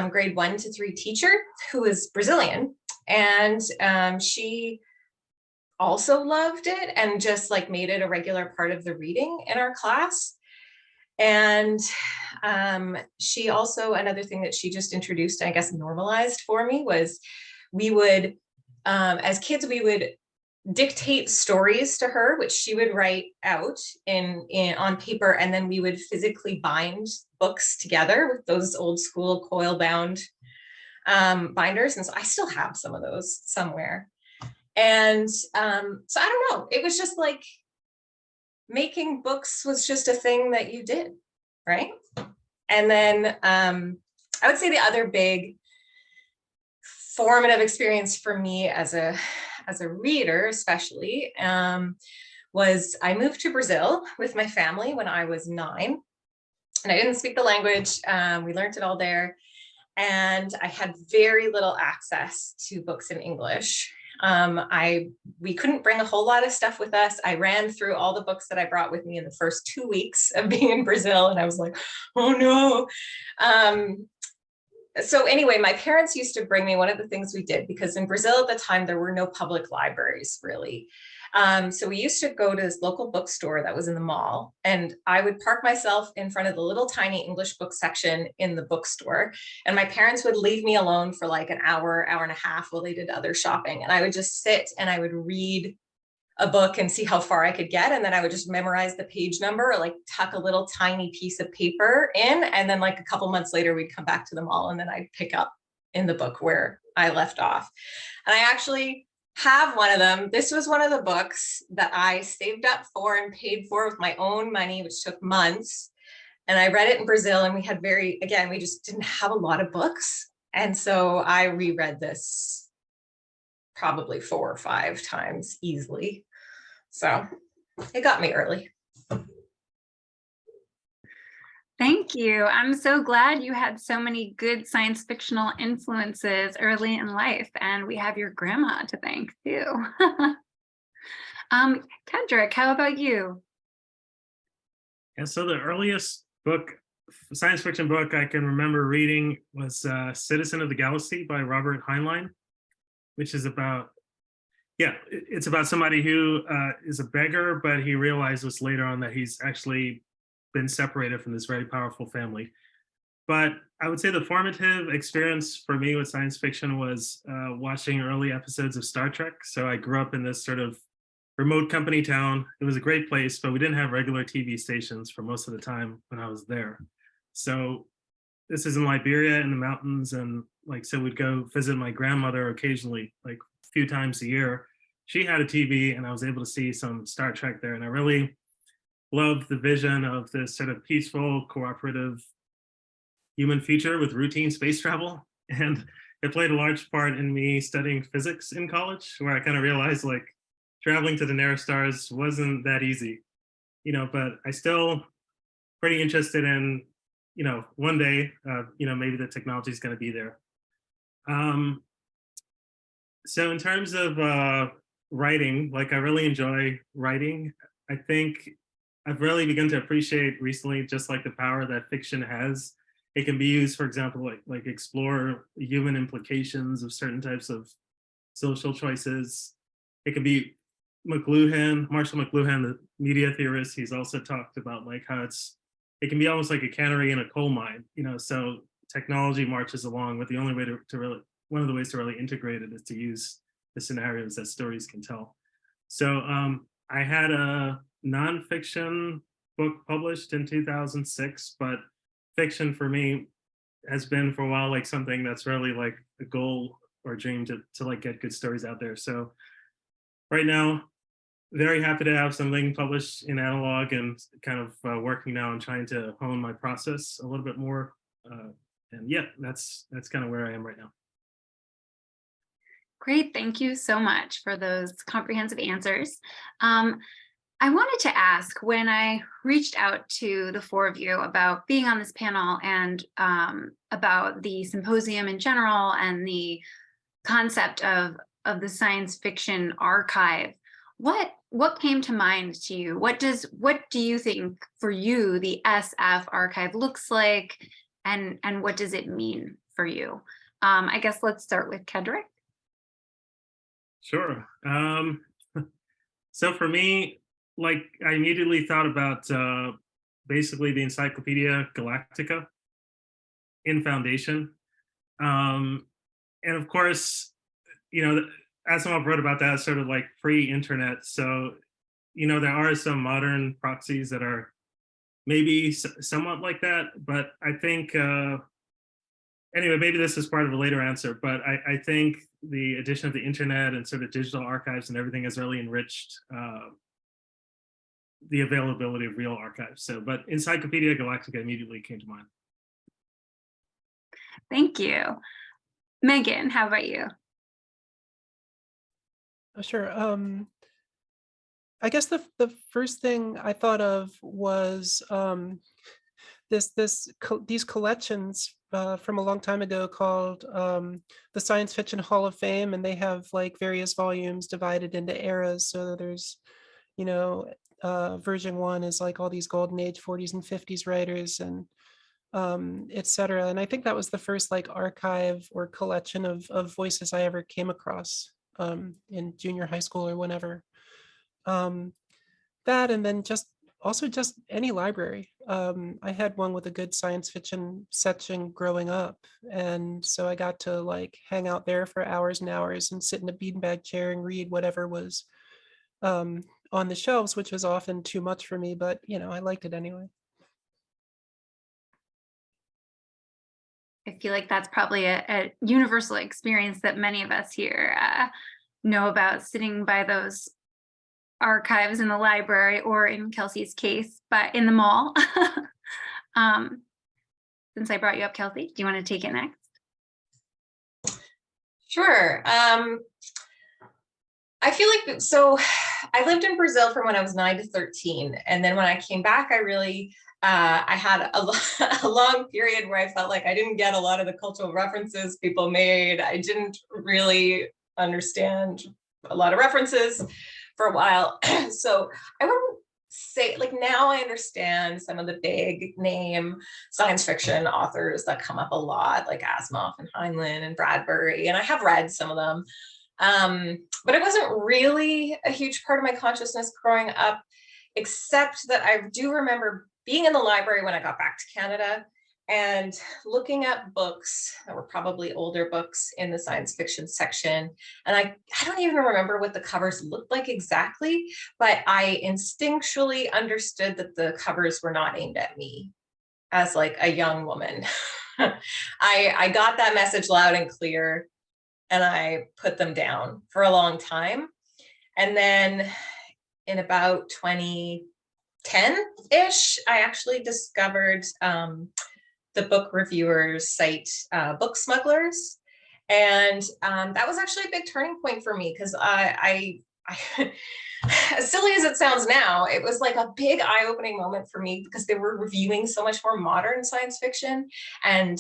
grade 1 to 3 teacher, who was Brazilian. And she also loved it and just like made it a regular part of the reading in our class. And she also, another thing that she just introduced, I guess normalized for me, was we would, as kids, we would dictate stories to her, which she would write out on paper, and then we would physically bind books together with those old school coil bound binders. And so I still have some of those somewhere. And so I don't know, it was just like making books was just a thing that you did, right? And then I would say the other big formative experience for me as a reader, especially, was I moved to Brazil with my family when I was 9, and I didn't speak the language. We learned it all there, and I had very little access to books in English. We couldn't bring a whole lot of stuff with us. I ran through all the books that I brought with me in the first 2 weeks of being in Brazil, and I was like, oh no. So anyway, my parents used to bring me, one of the things we did, because in Brazil at the time, there were no public libraries really. So we used to go to this local bookstore that was in the mall, and I would park myself in front of the little tiny English book section in the bookstore. And my parents would leave me alone for like an hour, hour and a half while they did other shopping. And I would just sit and I would read a book and see how far I could get. And then I would just memorize the page number or like tuck a little tiny piece of paper in. And then like a couple months later, we'd come back to the mall and then I'd pick up in the book where I left off. And I actually have one of them. This was one of the books that I saved up for and paid for with my own money, which took months. And I read it in Brazil, and we had we just didn't have a lot of books. And so I reread this probably 4 or 5 times easily. So it got me early. Thank you. I'm so glad you had so many good science fictional influences early in life, and we have your grandma to thank too. Kedrick, how about you? And so the earliest science fiction book I can remember reading was Citizen of the Galaxy by Robert Heinlein. which is about, it's about somebody who is a beggar, but he realizes later on that he's actually been separated from this very powerful family. But I would say the formative experience for me with science fiction was watching early episodes of Star Trek. So I grew up in this sort of remote company town. It was a great place, but we didn't have regular TV stations for most of the time when I was there. So this is in Liberia in the mountains. And like, so we'd go visit my grandmother occasionally, like a few times a year. She had a TV and I was able to see some Star Trek there. And I really loved the vision of this sort of peaceful, cooperative human future with routine space travel. And it played a large part in me studying physics in college, where I kind of realized like traveling to the nearest stars wasn't that easy, but I still pretty interested in, one day, maybe the technology is going to be there. So in terms of writing, like I really enjoy writing. I think I've really begun to appreciate recently just like the power that fiction has. It can be used, for example, like explore human implications of certain types of social choices. It can be Marshall McLuhan, the media theorist. He's also talked about like how it can be almost like a canary in a coal mine, so technology marches along, but the only way to really, one of the ways to really integrate it is to use the scenarios that stories can tell. So I had a nonfiction book published in 2006, but fiction for me has been for a while like something that's really like a goal or a dream to like get good stories out there. So right now, very happy to have something published in analog and kind of working now on trying to hone my process a little bit more. And yeah, that's kind of where I am right now. Great, thank you so much for those comprehensive answers. I wanted to ask, when I reached out to the four of you about being on this panel and about the symposium in general and the concept of the science fiction archive, what came to mind to you? What do you think for you the SF archive looks like, and what does it mean for you? I guess let's start with Kedrick. Sure. So for me, like I immediately thought about basically the Encyclopedia Galactica in Foundation. And of course, Asimov wrote about that sort of like pre-internet. So, there are some modern proxies that are maybe somewhat like that, but I think, anyway, maybe this is part of a later answer, but I think the addition of the internet and sort of digital archives and everything has really enriched the availability of real archives. So, but Encyclopedia Galactica immediately came to mind. Thank you. Megan, how about you? Sure. I guess the first thing I thought of was these collections from a long time ago called the Science Fiction Hall of Fame, and they have like various volumes divided into eras. So there's, version 1 is like all these golden age 40s and 50s writers and etc. And I think that was the first like archive or collection of voices I ever came across in junior high school or whenever. That, and then just any library. I had one with a good science fiction section growing up, and so I got to like hang out there for hours and hours and sit in a beanbag chair and read whatever was on the shelves, which was often too much for me, but I liked it anyway. I feel like that's probably a universal experience that many of us here know about, sitting by those archives in the library, or in Kelsey's case, but in the mall. Since I brought you up, Kelsey, do you want to take it next? Sure. I feel like, so I lived in Brazil from when I was 9 to 13. And then when I came back, I really, I had a long period where I felt like I didn't get a lot of the cultural references people made. I didn't really understand a lot of references for a while. So I wouldn't say, like, now I understand some of the big name science fiction authors that come up a lot, like Asimov and Heinlein and Bradbury, and I have read some of them. But it wasn't really a huge part of my consciousness growing up, except that I do remember being in the library when I got back to Canada and looking at books that were probably older books in the science fiction section. And I don't even remember what the covers looked like exactly, but I instinctually understood that the covers were not aimed at me as like a young woman. I got that message loud and clear, and I put them down for a long time. And then in about 2010-ish, I actually discovered the book reviewers site, Book Smugglers. And that was actually a big turning point for me, because I as silly as it sounds now, it was like a big eye-opening moment for me, because they were reviewing so much more modern science fiction, and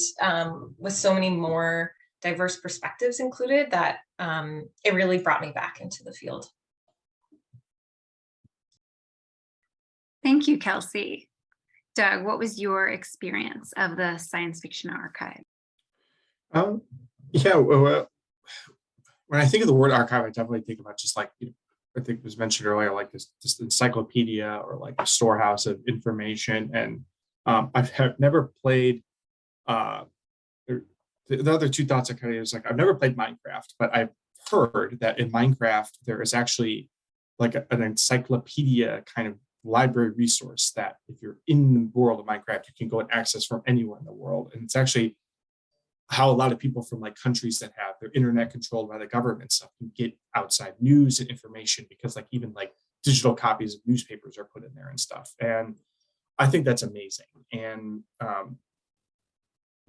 with so many more diverse perspectives included, that it really brought me back into the field. Thank you, Kelsey. Doug, what was your experience of the science fiction archive? Yeah, well, when I think of the word archive, I definitely think about just like, I think it was mentioned earlier, like this encyclopedia or like a storehouse of information. And I've never played, the other two thoughts I kind of is like, I've never played Minecraft, but I've heard that in Minecraft, there is actually like an encyclopedia kind of library resource that if you're in the world of Minecraft, you can go and access from anywhere in the world. And it's actually how a lot of people from like countries that have their internet controlled by the government stuff can get outside news and information, because like even like digital copies of newspapers are put in there and stuff. And I think that's amazing. And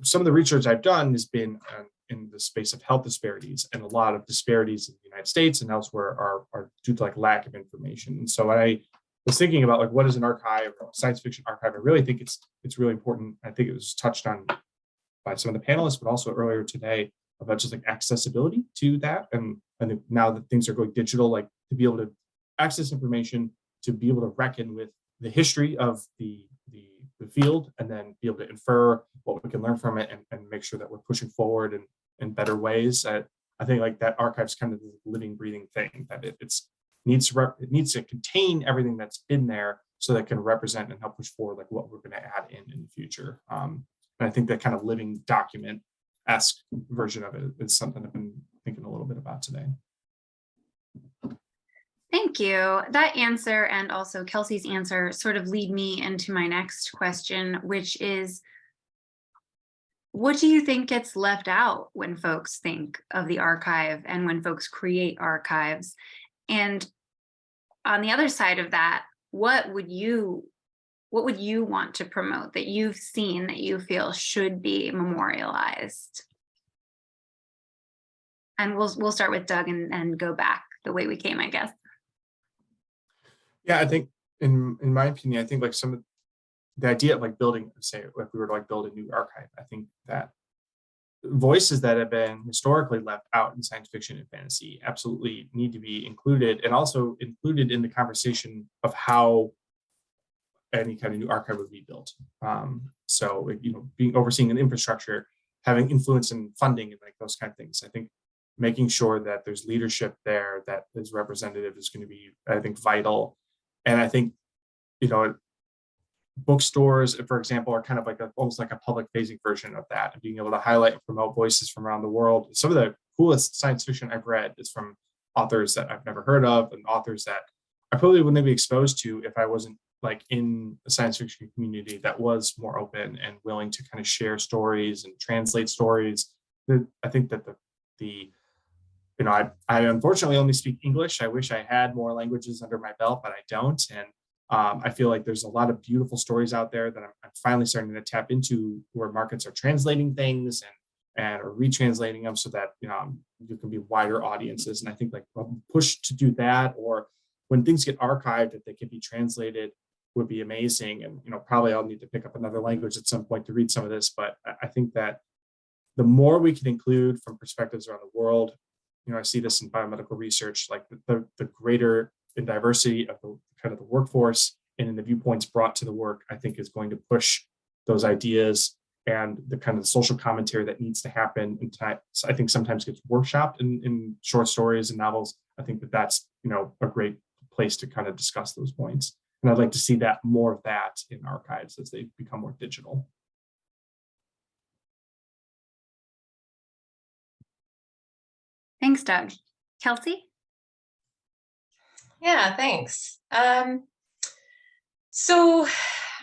some of the research I've done has been in the space of health disparities, and a lot of disparities in the United States and elsewhere are due to like lack of information. And so I was thinking about like, what is an archive, or science fiction archive? I really think it's really important. I think it was touched on by some of the panelists, but also earlier today, about just like accessibility to that. And now that things are going digital, like to be able to access information, to be able to reckon with the history of the field, and then be able to infer what we can learn from it, and make sure that we're pushing forward in better ways. I think like that archive's kind of the living, breathing thing, that it needs to contain everything that's been there, so that it can represent and help push forward like what we're going to add in the future. And I think that kind of living document-esque version of it is something I've been thinking a little bit about today. Thank you. That answer, and also Kelsey's answer, sort of lead me into my next question, which is, what do you think gets left out when folks think of the archive and when folks create archives? And on the other side of that, what would you want to promote that you've seen that you feel should be memorialized? And we'll start with Doug and go back the way we came, I guess. Yeah, I think in my opinion, I think like some of the idea of like building, say, if we were to like build a new archive, I think that voices that have been historically left out in science fiction and fantasy absolutely need to be included, and also included in the conversation of how any kind of new archive would be built. So, being overseeing an infrastructure, having influence in funding, and like those kind of things. I think making sure that there's leadership there that is representative is going to be, I think, vital. And I think, bookstores, for example, are kind of like almost like a public facing version of that, and being able to highlight and promote voices from around the world. Some of the coolest science fiction I've read is from authors that I've never heard of, and authors that I probably wouldn't be exposed to if I wasn't like in the science fiction community that was more open and willing to kind of share stories and translate stories. I think that I unfortunately only speak English. I wish I had more languages under my belt, but I don't. And I feel like there's a lot of beautiful stories out there that I'm finally starting to tap into, where markets are translating things and are retranslating them, so that you can be wider audiences. And I think like a push to do that, or when things get archived, that they can be translated, would be amazing. And probably I'll need to pick up another language at some point to read some of this. But I think that the more we can include from perspectives around the world, I see this in biomedical research, like the greater in diversity of the kind of the workforce and in the viewpoints brought to the work, I think is going to push those ideas and the kind of the social commentary that needs to happen. And I think sometimes gets workshopped in short stories and novels. I think that that's, you know, a great place to kind of discuss those points. And I'd like to see that more of that in archives as they become more digital. Thanks, Doug. Kelsey? Yeah, thanks. So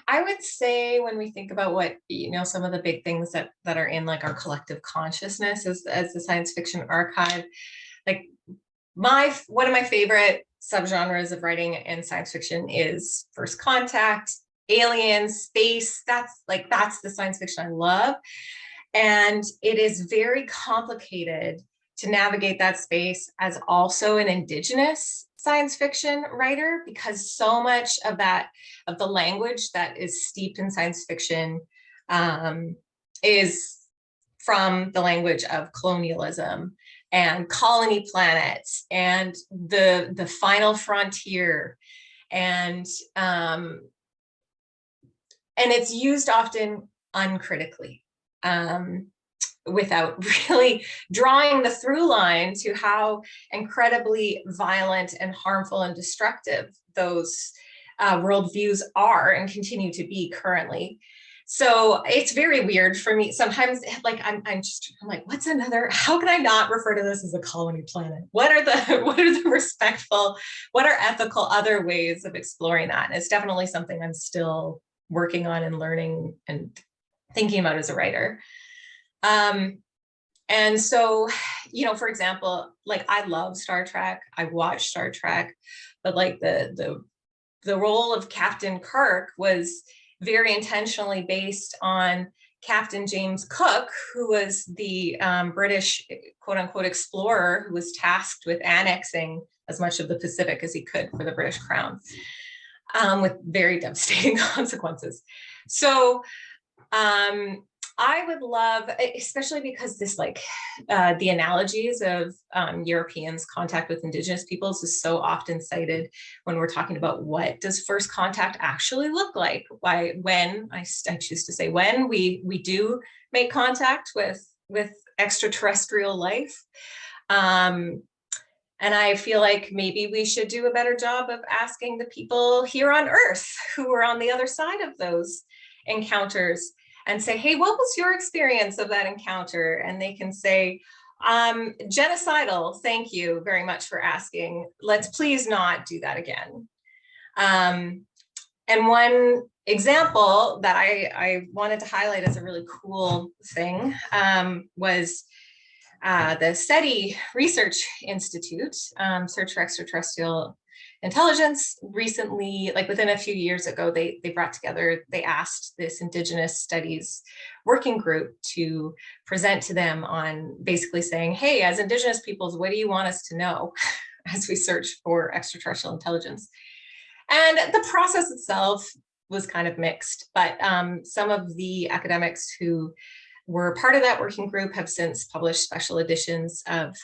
I would say when we think about what, you know, some of the big things that are in like our collective consciousness as the science fiction archive, like one of my favorite subgenres of writing in science fiction is first contact, aliens, space. That's the science fiction I love. And it is very complicated to navigate that space as also an Indigenous science fiction writer, because so much of the language that is steeped in science fiction is from the language of colonialism and colony planets and the final frontier, and it's used often uncritically, without really drawing the through line to how incredibly violent and harmful and destructive those worldviews are and continue to be currently. So it's very weird for me sometimes. Like I'm like, what's another? How can I not refer to this as a colony planet? What are the respectful, what are ethical other ways of exploring that? And it's definitely something I'm still working on and learning and thinking about as a writer. And so, you know, for example, like I love Star Trek, I watch Star Trek, but like the role of Captain Kirk was very intentionally based on Captain James Cook, who was the British quote unquote explorer who was tasked with annexing as much of the Pacific as he could for the British Crown, with very devastating consequences. So, I would love, especially because this the analogies of Europeans' contact with Indigenous peoples is so often cited when we're talking about what does first contact actually look like. When I choose to say when we do make contact with extraterrestrial life. And I feel like maybe we should do a better job of asking the people here on Earth who were on the other side of those encounters and say, hey, what was your experience of that encounter? And they can say, genocidal, thank you very much for asking. Let's please not do that again. And one example that I wanted to highlight as a really cool thing was the SETI Research Institute, Search for Extraterrestrial Intelligence, recently, like within a few years ago, they brought together, they asked this Indigenous Studies working group to present to them on basically saying, hey, as Indigenous peoples, what do you want us to know as we search for extraterrestrial intelligence? And the process itself was kind of mixed, but some of the academics who were part of that working group have since published special editions of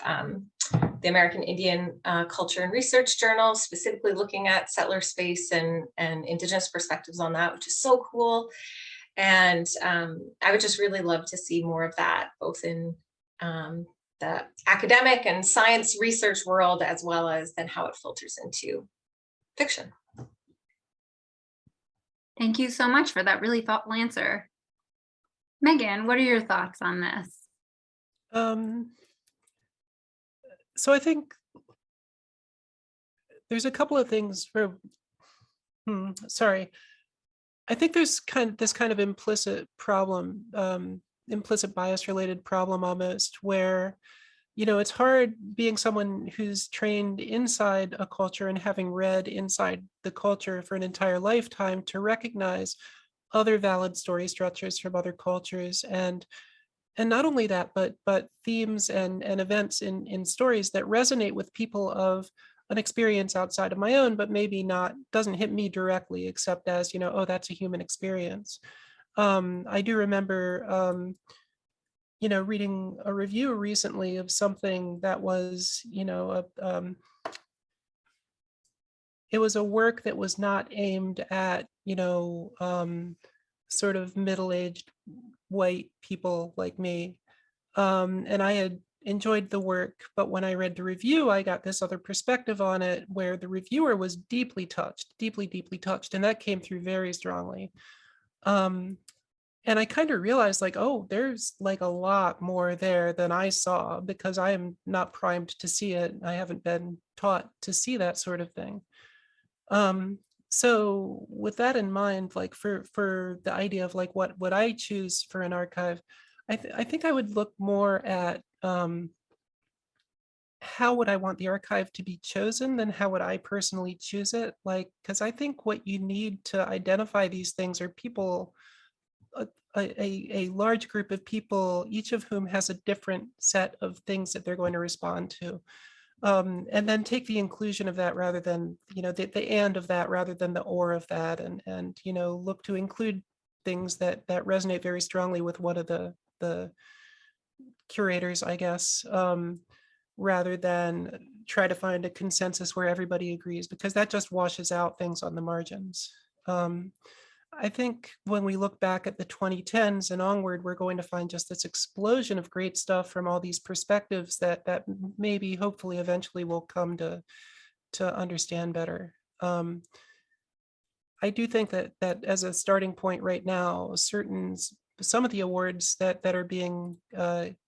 the American Indian Culture and Research Journal, specifically looking at settler space and Indigenous perspectives on that, which is so cool. And I would just really love to see more of that, both in the academic and science research world, as well as then how it filters into fiction. Thank you so much for that really thoughtful answer. Megan, what are your thoughts on this? So I think there's a couple of things for, I think there's this kind of implicit problem, implicit bias related problem almost, where, you know, it's hard being someone who's trained inside a culture and having read inside the culture for an entire lifetime to recognize other valid story structures from other cultures, and not only that, but themes and events in stories that resonate with people of an experience outside of my own, but maybe doesn't hit me directly, except as, you know, oh, that's a human experience. I do remember, you know, reading a review recently of something that was, you know, it was a work that was not aimed at, you know, sort of middle-aged white people like me. And I had enjoyed the work, but when I read the review, I got this other perspective on it where the reviewer was deeply touched, deeply touched, and that came through very strongly. And I kind of realized like, oh, there's like a lot more there than I saw because I am not primed to see it. I haven't been taught to see that sort of thing. So with that in mind, like for the idea of like what would I choose for an archive, I think I would look more at how would I want the archive to be chosen than how would I personally choose it? Like, because I think what you need to identify these things are people, a large group of people, each of whom has a different set of things that they're going to respond to. And then take the inclusion of that rather than, you know, the and of that rather than the or of that, and you know, look to include things that resonate very strongly with one of the curators, I guess, rather than try to find a consensus where everybody agrees, because that just washes out things on the margins. I think when we look back at the 2010s and onward, we're going to find just this explosion of great stuff from all these perspectives that maybe hopefully eventually will come to understand better. I do think that as a starting point right now, some of the awards that are being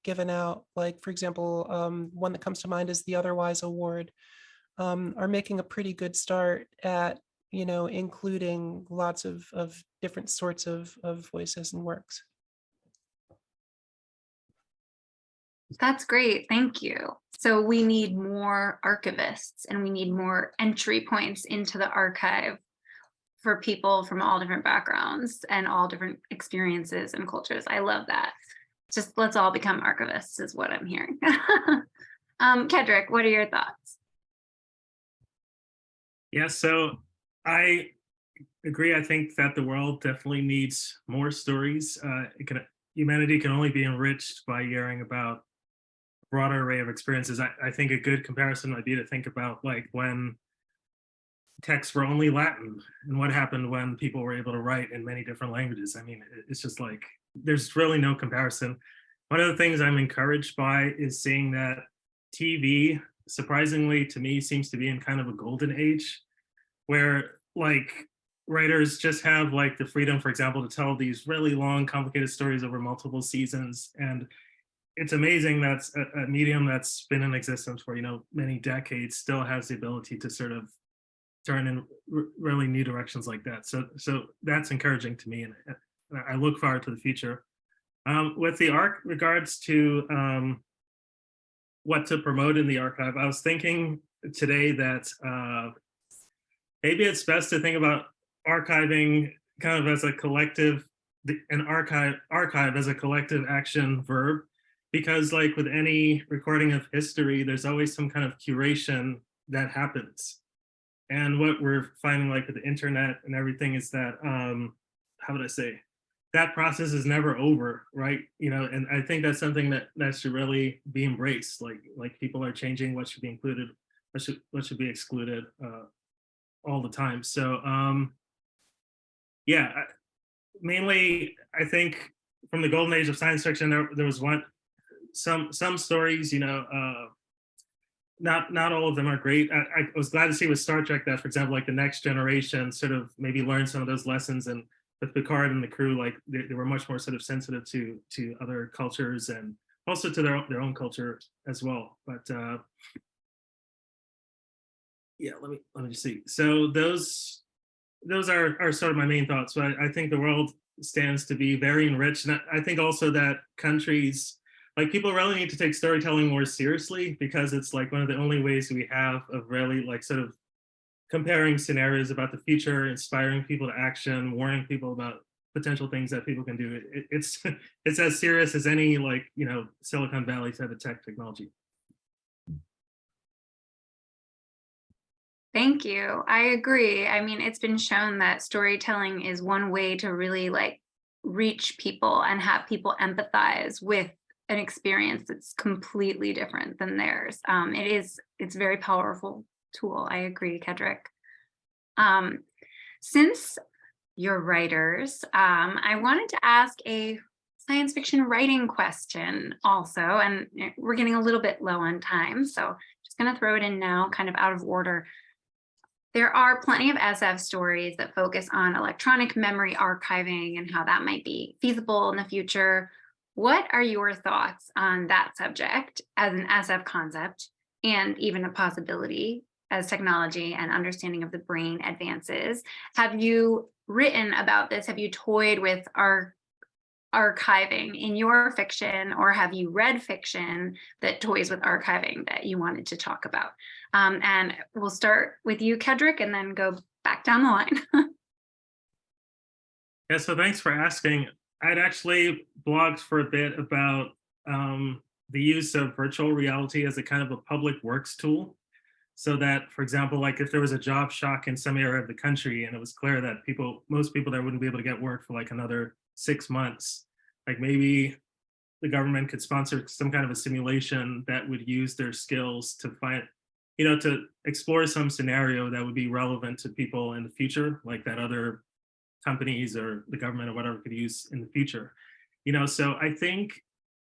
given out, like for example, one that comes to mind is the Otherwise Award, are making a pretty good start at, you know, including lots of different sorts of voices and works. That's great, thank you. So we need more archivists and we need more entry points into the archive for people from all different backgrounds and all different experiences and cultures. I love that. Just let's all become archivists is what I'm hearing. Kedrick, what are your thoughts? Yeah, so I agree. I think that the world definitely needs more stories. Humanity can only be enriched by hearing about a broader array of experiences. I think a good comparison might be to think about like when texts were only Latin and what happened when people were able to write in many different languages. I mean, it's just like, there's really no comparison. One of the things I'm encouraged by is seeing that TV, surprisingly to me, seems to be in kind of a golden age where like writers just have like the freedom, for example, to tell these really long, complicated stories over multiple seasons. And it's amazing that a medium that's been in existence for, you know, many decades still has the ability to sort of turn in really new directions like that. So that's encouraging to me, and I look forward to the future. With the regards to what to promote in the archive, I was thinking today that maybe it's best to think about archiving kind of as a collective, an archive as a collective action verb, because like with any recording of history, there's always some kind of curation that happens. And what we're finding like with the internet and everything is that, how would I say, that process is never over, right? You know, and I think that's something that should really be embraced. Like people are changing what should be included, what should be excluded all the time. So yeah, mainly I think from the golden age of science fiction, there was some stories, you know, not all of them are great. I was glad to see with Star Trek that, for example, like the Next Generation sort of maybe learned some of those lessons, and with Picard and the crew, like they were much more sort of sensitive to other cultures and also to their own culture as well. But yeah, let me just see. So those are sort of my main thoughts. But I think the world stands to be very enriched, and I think also that countries, like people really need to take storytelling more seriously, because it's like one of the only ways we have of really like sort of comparing scenarios about the future, inspiring people to action, warning people about potential things that people can do. It's as serious as any like, you know, Silicon Valley type of tech technology. Thank you. I agree. I mean, it's been shown that storytelling is one way to really like reach people and have people empathize with an experience that's completely different than theirs. It's a very powerful tool. I agree, Kedrick. Since your writers. I wanted to ask a science fiction writing question also, and we're getting a little bit low on time, so just going to throw it in now, kind of out of order. There are plenty of SF stories that focus on electronic memory archiving and how that might be feasible in the future. What are your thoughts on that subject as an SF concept and even a possibility as technology and understanding of the brain advances? Have you written about this? Have you toyed with archiving in your fiction, or have you read fiction that toys with archiving that you wanted to talk about? And we'll start with you, Kedrick, and then go back down the line. Yeah, so thanks for asking. I'd actually blogged for a bit about the use of virtual reality as a kind of a public works tool. So that, for example, like if there was a job shock in some area of the country and it was clear that most people there wouldn't be able to get work for like another 6 months, like maybe the government could sponsor some kind of a simulation that would use their skills to find, to explore some scenario that would be relevant to people in the future, like that other companies or the government or whatever could use in the future. So I think,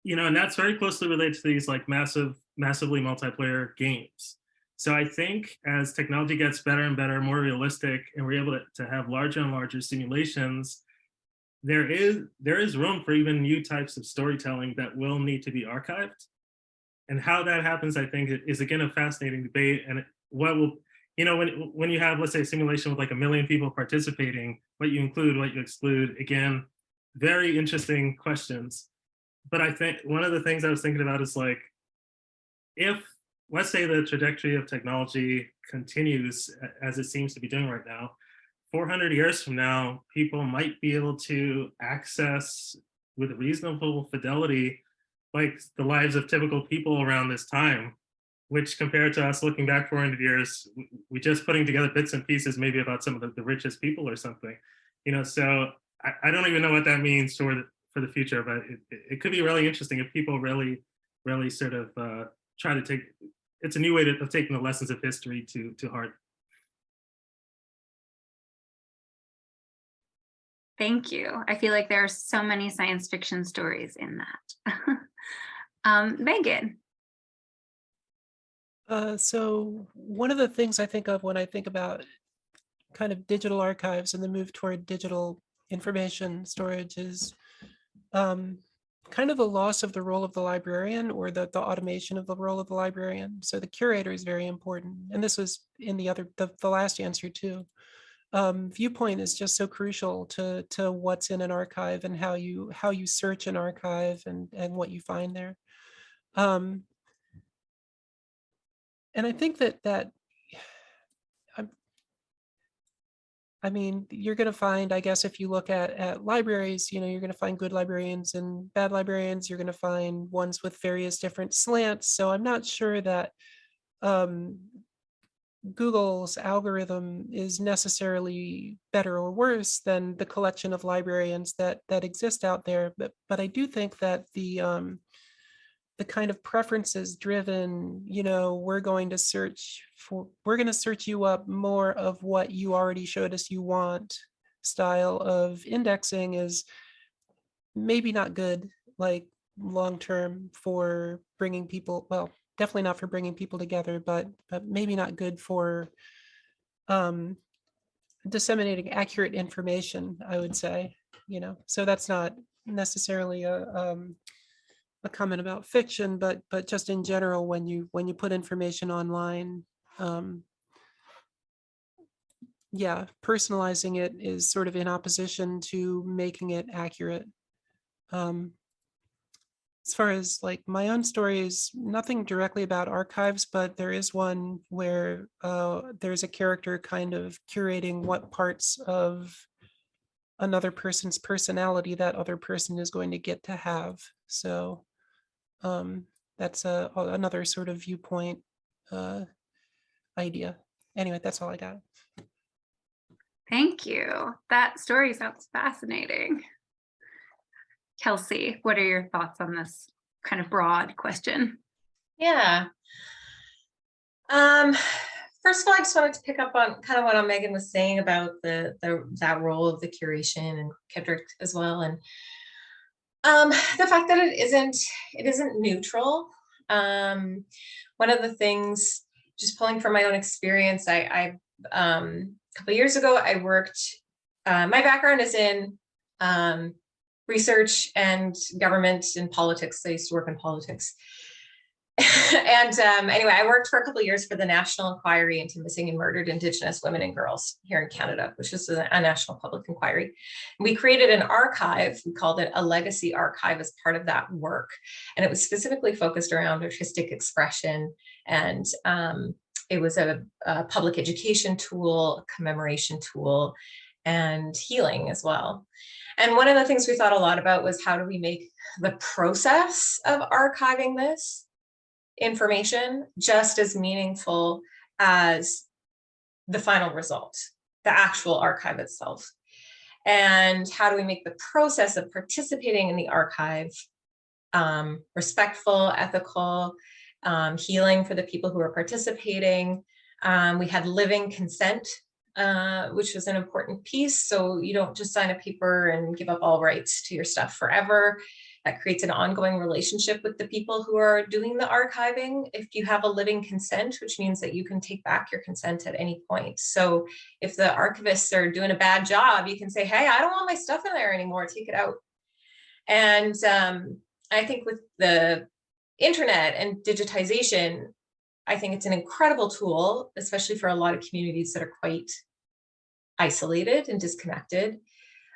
and that's very closely related to these like massively multiplayer games. So I think as technology gets better and better, more realistic, and we're able to have larger and larger simulations, there is room for even new types of storytelling that will need to be archived. And how that happens, I think, is again a fascinating debate. And what will, when you have, let's say, a simulation with like 1 million people participating, what you include, what you exclude, again, very interesting questions. But I think one of the things I was thinking about is like, if, let's say the trajectory of technology continues as it seems to be doing right now, 400 years from now, people might be able to access with reasonable fidelity, like the lives of typical people around this time, which compared to us looking back 400 years, we just putting together bits and pieces maybe about some of the richest people or something, so I don't even know what that means for the future, but it could be really interesting if people really sort of try to take, it's a new way of taking the lessons of history to heart. Thank you. I feel like there are so many science fiction stories in that. Megan. So one of the things I think of when I think about kind of digital archives and the move toward digital information storage is kind of the loss of the role of the librarian, or the automation of the role of the librarian. So the curator is very important. And this was in the last answer too. Viewpoint is just so crucial to what's in an archive and how you search an archive and what you find there. And I think that I mean, you're going to find, I guess, if you look at libraries, you're going to find good librarians and bad librarians. You're going to find ones with various different slants. So I'm not sure that Google's algorithm is necessarily better or worse than the collection of librarians that exist out there. But I do think that the kind of preferences driven, we're going to search you up more of what you already showed us you want style of indexing is maybe not good, like long-term for bringing people, well, definitely not for bringing people together, but maybe not good for disseminating accurate information, I would say, so that's not necessarily a comment about fiction, but just in general, when you put information online, yeah, personalizing it is sort of in opposition to making it accurate. As far as like my own stories, nothing directly about archives, but there is one where there's a character kind of curating what parts of another person's personality that other person is going to get to have. So that's another sort of viewpoint idea. Anyway, that's all I got. Thank you. That story sounds fascinating. Kelsey, what are your thoughts on this kind of broad question? Yeah. first of all, I just wanted to pick up on kind of what Megan was saying about that role of the curation, and Kedrick as well, and the fact that it isn't neutral. One of the things, just pulling from my own experience, I a couple of years ago, I worked. My background is in research and government and politics. I used to work in politics. And anyway, I worked for a couple of years for the National Inquiry into Missing and Murdered Indigenous Women and Girls here in Canada, which is a national public inquiry. We created an archive. We called it a legacy archive as part of that work. And it was specifically focused around artistic expression. And it was a public education tool, a commemoration tool, and healing as well. And one of the things we thought a lot about was, how do we make the process of archiving this information just as meaningful as the final result, the actual archive itself? And how do we make the process of participating in the archive respectful, ethical, healing for the people who are participating? We had living consent, which was an important piece. So you don't just sign a paper and give up all rights to your stuff forever. That creates an ongoing relationship with the people who are doing the archiving. If you have a living consent, which means that you can take back your consent at any point. So if the archivists are doing a bad job, you can say, hey, I don't want my stuff in there anymore, take it out. And I think with the internet and digitization, I think it's an incredible tool, especially for a lot of communities that are quite isolated and disconnected.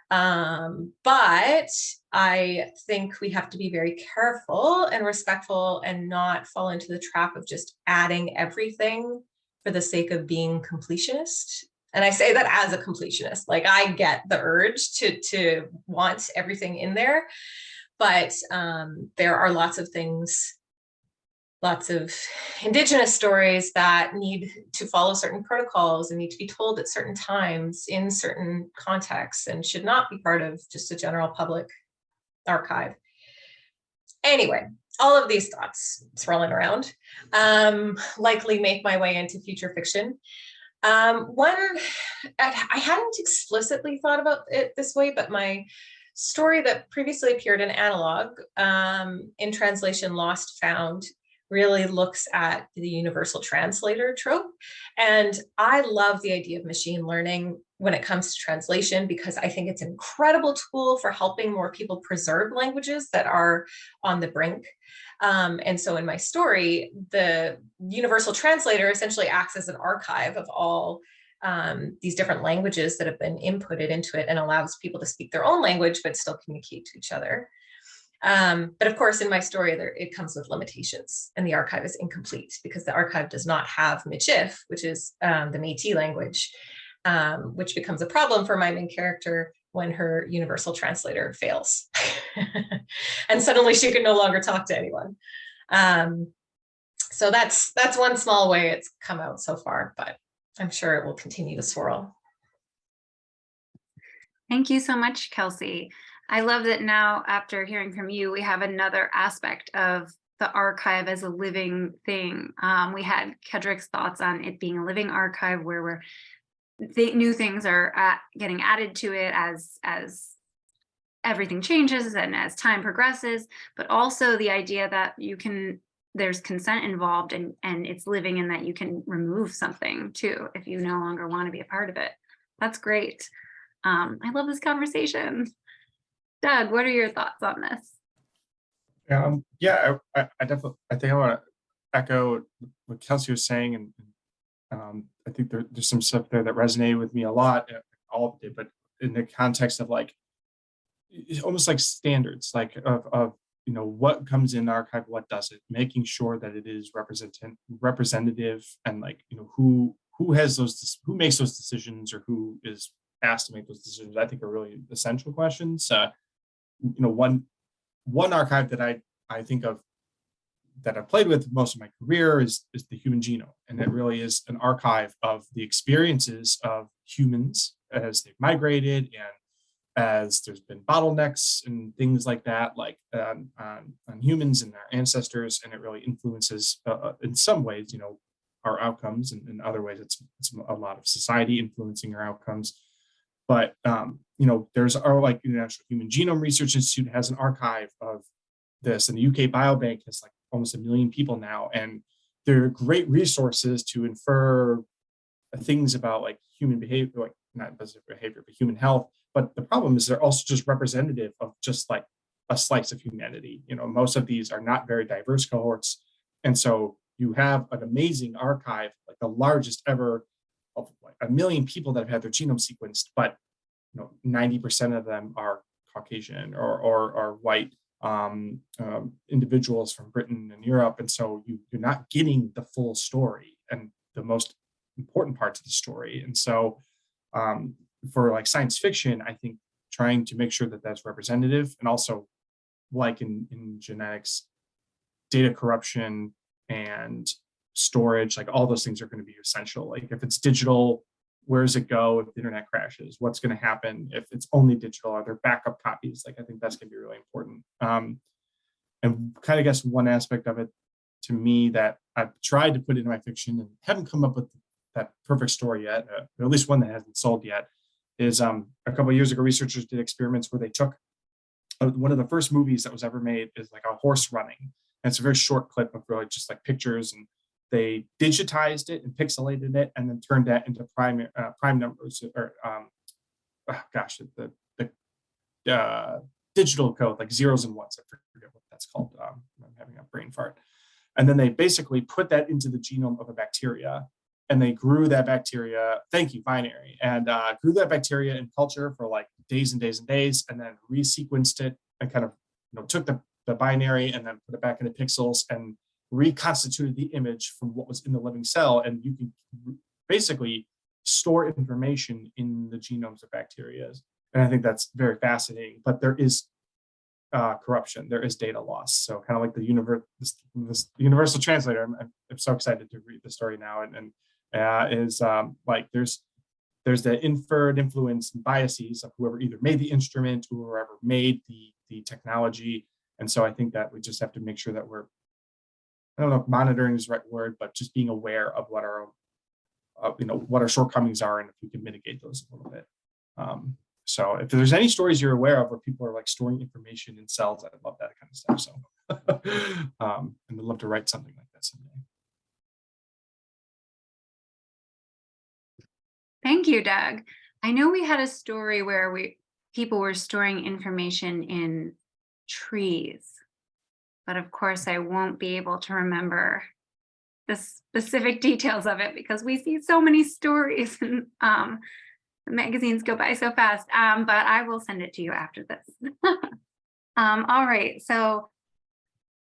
But I think we have to be very careful and respectful and not fall into the trap of just adding everything for the sake of being completionist. And I say that as a completionist, like I get the urge to want everything in there, but there are lots of things, lots of Indigenous stories that need to follow certain protocols and need to be told at certain times in certain contexts, and should not be part of just a general public archive. Anyway, all of these thoughts swirling around likely make my way into future fiction. One, I hadn't explicitly thought about it this way, but my story that previously appeared in Analog, in translation Lost Found, really looks at the universal translator trope. And I love the idea of machine learning when it comes to translation, because I think it's an incredible tool for helping more people preserve languages that are on the brink. And so in my story, the universal translator essentially acts as an archive of all these different languages that have been inputted into it, and allows people to speak their own language, but still communicate to each other. But of course, in my story, it comes with limitations, and the archive is incomplete because the archive does not have Michif, which is the Métis language, which becomes a problem for my main character when her universal translator fails. And suddenly she can no longer talk to anyone. So that's one small way it's come out so far, but I'm sure it will continue to swirl. Thank you so much, Kelsey. I love that now, after hearing from you, we have another aspect of the archive as a living thing. We had Kedrick's thoughts on it being a living archive where new things are getting added to it as everything changes and as time progresses, but also the idea that there's consent involved and it's living, in that you can remove something too if you no longer want to be a part of it. That's great. I love this conversation. Doug, what are your thoughts on this? Yeah, I definitely, I think I want to echo what Kelsey was saying, and I think there's some stuff there that resonated with me a lot, all of it, but in the context of like, it's almost like standards, like of what comes in the archive, what doesn't, making sure that it is representative, and like who makes those decisions, or who is asked to make those decisions, I think are really essential questions. One archive that I think of that I've played with most of my career is the human genome. And it really is an archive of the experiences of humans as they've migrated, and as there's been bottlenecks and things like that, like on humans and their ancestors. And it really influences in some ways, our outcomes, and in other ways, it's a lot of society influencing our outcomes. But there's our like International Human Genome Research Institute has an archive of this, and the UK Biobank has like almost 1 million people now, and they're great resources to infer things about like human behavior, like not behavior, but human health. But the problem is they're also just representative of just like a slice of humanity. Most of these are not very diverse cohorts, and so you have an amazing archive, like the largest ever, of like 1 million people that have had their genome sequenced, but 90% of them are Caucasian or white individuals from Britain and Europe, and so you're not getting the full story and the most important parts of the story. And so for like science fiction, I think trying to make sure that that's representative, and also like in genetics, data corruption and storage, like all those things are going to be essential. Like if it's digital, where does it go if the internet crashes? What's going to happen if it's only digital? Are there backup copies? Like I think that's going to be really important. And kind of guess one aspect of it to me that I've tried to put into my fiction and haven't come up with that perfect story yet, or at least one that hasn't sold yet, is a couple of years ago, researchers did experiments where they took one of the first movies that was ever made is like a horse running. And it's a very short clip of really just like pictures, and they digitized it and pixelated it, and then turned that into prime numbers, or the digital code, like zeros and ones. I forget what that's called. I'm having a brain fart. And then they basically put that into the genome of a bacteria, and they grew that bacteria. Thank you, binary, and grew that bacteria in culture for like days and days and days, and then resequenced it and kind of took the binary and then put it back into pixels and reconstituted the image from what was in the living cell. And you can basically store information in the genomes of bacteria. And I think that's very fascinating, but there is corruption, there is data loss. So kind of like the this universal translator, I'm so excited to read the story now. And is like there's the inferred influence and biases of whoever either made the instrument, whoever made the technology. And so I think that we just have to make sure that we're, I don't know if monitoring is the right word, but just being aware of what our what our shortcomings are, and if we can mitigate those a little bit. So if there's any stories you're aware of where people are like storing information in cells, I'd love that kind of stuff. So and I'd love to write something like that someday. Thank you, Doug. I know we had a story where people were storing information in trees, but of course I won't be able to remember the specific details of it because we see so many stories and the magazines go by so fast, but I will send it to you after this. All right, so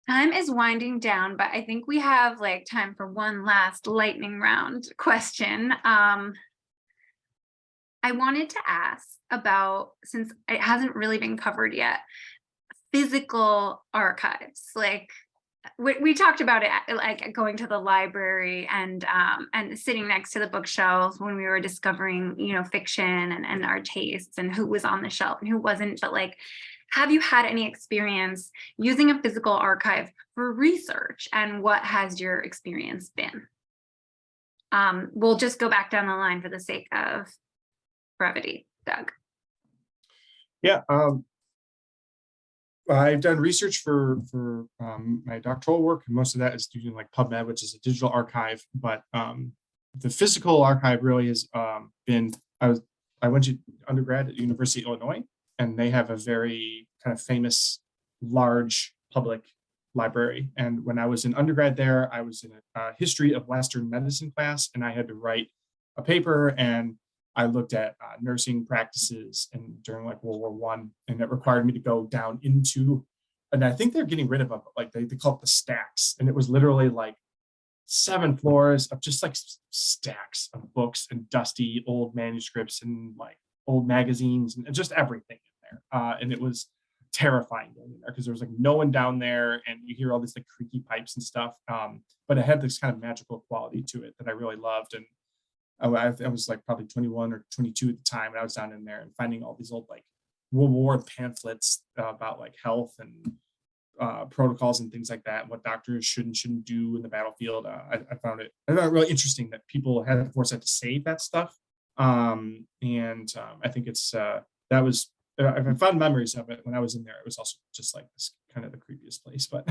time is winding down, but I think we have like time for one last lightning round question. I wanted to ask about, since it hasn't really been covered yet, physical archives. Like we talked about it, like going to the library and sitting next to the bookshelves when we were discovering, fiction and our tastes and who was on the shelf and who wasn't. But like, have you had any experience using a physical archive for research, and what has your experience been? We'll just go back down the line for the sake of brevity. Doug. Yeah. I've done research for my doctoral work, and most of that is using like PubMed, which is a digital archive. But the physical archive really has been. I went to undergrad at University of Illinois, and they have a very kind of famous, large public library. And when I was in undergrad there, I was in a history of Western medicine class, and I had to write a paper, and I looked at nursing practices and during like World War I, and it required me to go down into, and I think they're getting rid of them, like they call it the stacks. And it was literally like 7 floors of just like stacks of books and dusty old manuscripts and like old magazines and just everything in there. And it was terrifying going in there because there was like no one down there, and you hear all these like creaky pipes and stuff. But it had this kind of magical quality to it that I really loved. And I was like probably 21 or 22 at the time, and I was down in there and finding all these old like World War pamphlets about like health and protocols and things like that, what doctors should and shouldn't do in the battlefield. I found it really interesting that people had the foresight to save that stuff. I think it's that was I found memories of it when I was in there. It was also just like this kind of the creepiest place, but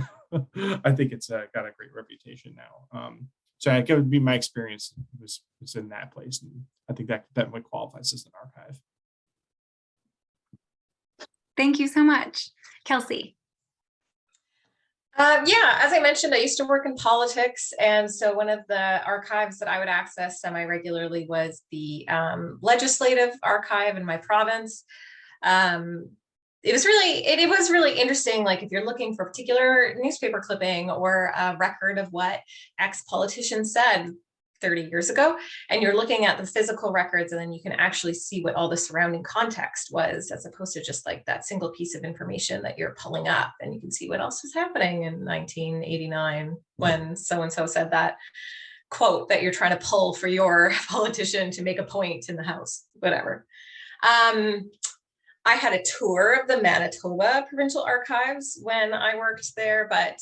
I think it's got a great reputation now. So that would be my experience was in that place, and I think that would qualifies as an archive. Thank you so much. Kelsey. Yeah, as I mentioned, I used to work in politics. And so one of the archives that I would access semi-regularly was the legislative archive in my province. It was really interesting. Like if you're looking for a particular newspaper clipping or a record of what ex-politician said 30 years ago, and you're looking at the physical records, and then you can actually see what all the surrounding context was, as opposed to just like that single piece of information that you're pulling up, and you can see what else was happening in 1989 when so-and-so said that quote that you're trying to pull for your politician to make a point in the House, whatever. I had a tour of the Manitoba Provincial Archives when I worked there, but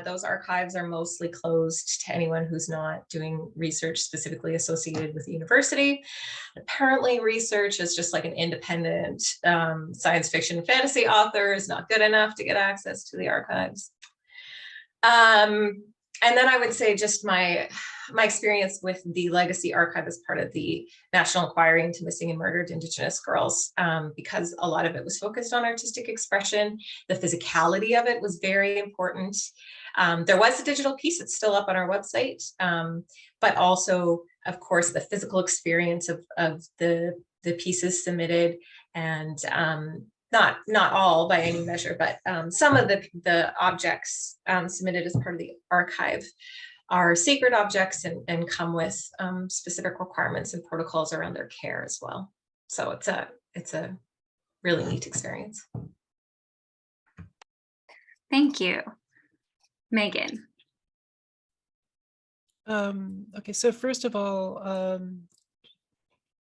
those archives are mostly closed to anyone who's not doing research specifically associated with the university. Apparently research is just like an independent science fiction fantasy author is not good enough to get access to the archives. And then I would say just my experience with the Legacy Archive as part of the National Inquiry into Missing and Murdered Indigenous Girls, because a lot of it was focused on artistic expression. The physicality of it was very important. There was a digital piece that's still up on our website, but also, of course, the physical experience of the pieces submitted, and not all by any measure, but some of the objects submitted as part of the archive are sacred objects and come with specific requirements and protocols around their care as well. So it's a really neat experience. Thank you. Meghan. Okay, so first of all,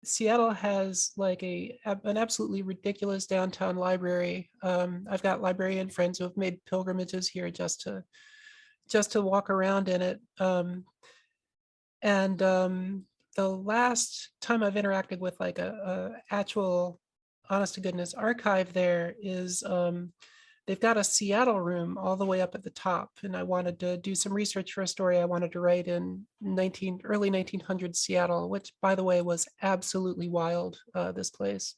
Seattle has like an absolutely ridiculous downtown library. I've got librarian friends who have made pilgrimages here just to walk around in it. The last time I've interacted with like a actual honest to goodness archive there is they've got a Seattle room all the way up at the top, and I wanted to do some research for a story I wanted to write in early 1900s Seattle, which by the way was absolutely wild, this place.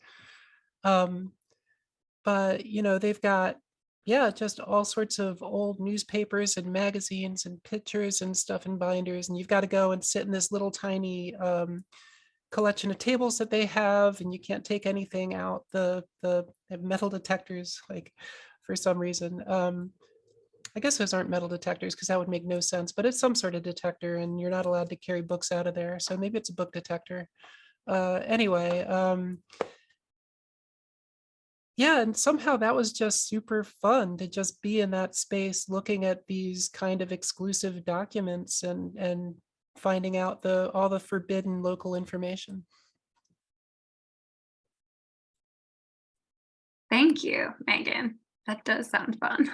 But you know, they've got just all sorts of old newspapers and magazines and pictures and stuff in binders, and you've got to go and sit in this little tiny collection of tables that they have, and you can't take anything out. The metal detectors, like, for some reason. I guess those aren't metal detectors because that would make no sense, but it's some sort of detector, and you're not allowed to carry books out of there. So maybe it's a book detector. Anyway, yeah, and somehow that was just super fun to just be in that space looking at these kind of exclusive documents and finding out all the forbidden local information. Thank you, Meghan. That does sound fun.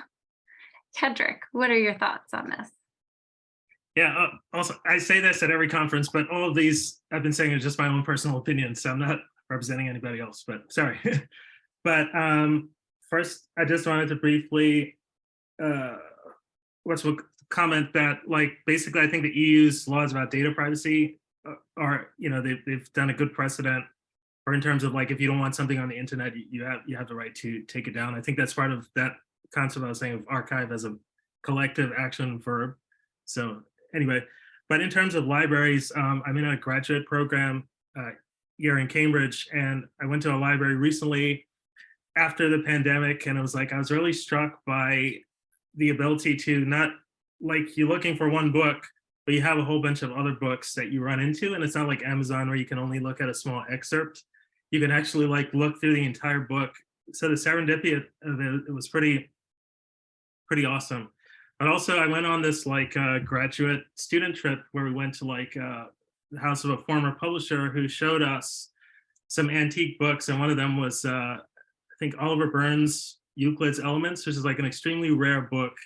Kedrick, what are your thoughts on this? Yeah, also, I say this at every conference, but all of these I've been saying is just my own personal opinion, so I'm not representing anybody else, but sorry. But first, I just wanted to briefly comment that, like, basically, I think the EU's laws about data privacy are, you know, they've done a good precedent, or in terms of like, if you don't want something on the internet, you have the right to take it down. I think that's part of that concept I was saying of archive as a collective action verb. So anyway, but in terms of libraries, I'm in a graduate program here in Cambridge, and I went to a library recently after the pandemic, and I was really struck by the ability to not, like, you're looking for one book, but you have a whole bunch of other books that you run into, and it's not like Amazon where you can only look at a small excerpt. You can actually like look through the entire book. So the serendipity of it was pretty awesome. But also I went on this like graduate student trip where we went to like the house of a former publisher who showed us some antique books, and one of them was I think Oliver Burns' Euclid's Elements, which is like an extremely rare book.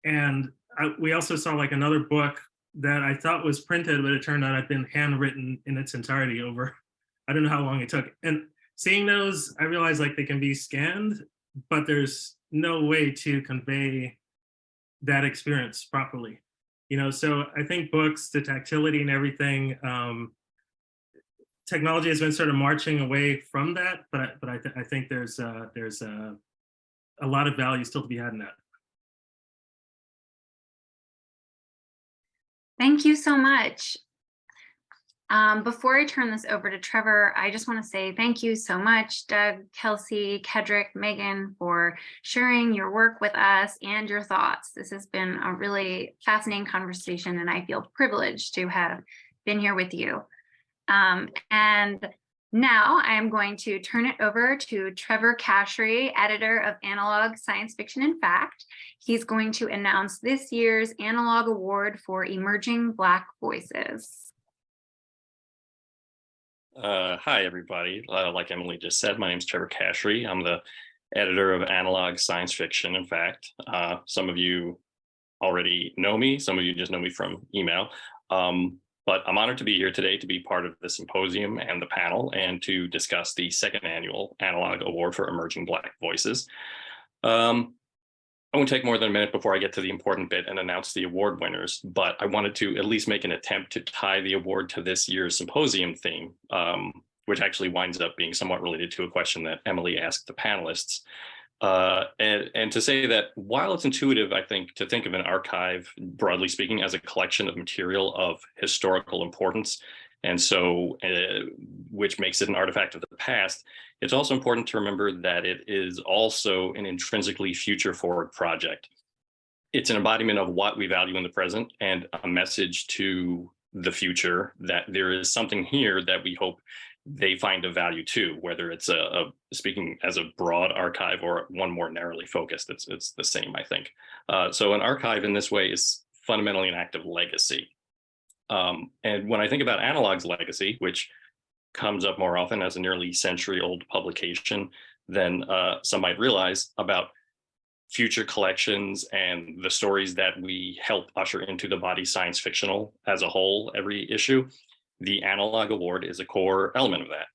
And we also saw like another book that I thought was printed, but it turned out had been handwritten in its entirety over, I don't know how long it took. And seeing those, I realized like they can be scanned, but there's no way to convey that experience properly. So I think books, the tactility and everything, technology has been sort of marching away from that, but I think there's a lot of value still to be had in that. Thank you so much. Before I turn this over to Trevor, I just want to say thank you so much, Doug, Kelsey, Kedrick, Meghan, for sharing your work with us and your thoughts. This has been a really fascinating conversation, and I feel privileged to have been here with you. And now I am going to turn it over to Trevor Quachri, editor of Analog Science Fiction and Fact. He's going to announce this year's Analog Award for Emerging Black Voices. Hi, everybody. Like Emily just said, my name is Trevor Quachri. I'm the editor of Analog Science Fiction and Fact. Some of you already know me. Some of you just know me from email. But I'm honored to be here today to be part of the symposium and the panel and to discuss the second annual Analog Award for Emerging Black Voices. I won't take more than a minute before I get to the important bit and announce the award winners, but I wanted to at least make an attempt to tie the award to this year's symposium theme, which actually winds up being somewhat related to a question that Emily asked the panelists. And to say that while it's intuitive, I think, to think of an archive, broadly speaking, as a collection of material of historical importance, and so which makes it an artifact of the past, it's also important to remember that it is also an intrinsically future forward project. It's an embodiment of what we value in the present and a message to the future that there is something here that we hope they find a value to, whether it's speaking as a broad archive or one more narrowly focused, it's the same, I think. So an archive in this way is fundamentally an act of legacy. And when I think about Analog's legacy, which comes up more often as a nearly century-old publication than some might realize about future collections and the stories that we help usher into the body science fictional as a whole every issue, the Analog Award is a core element of that.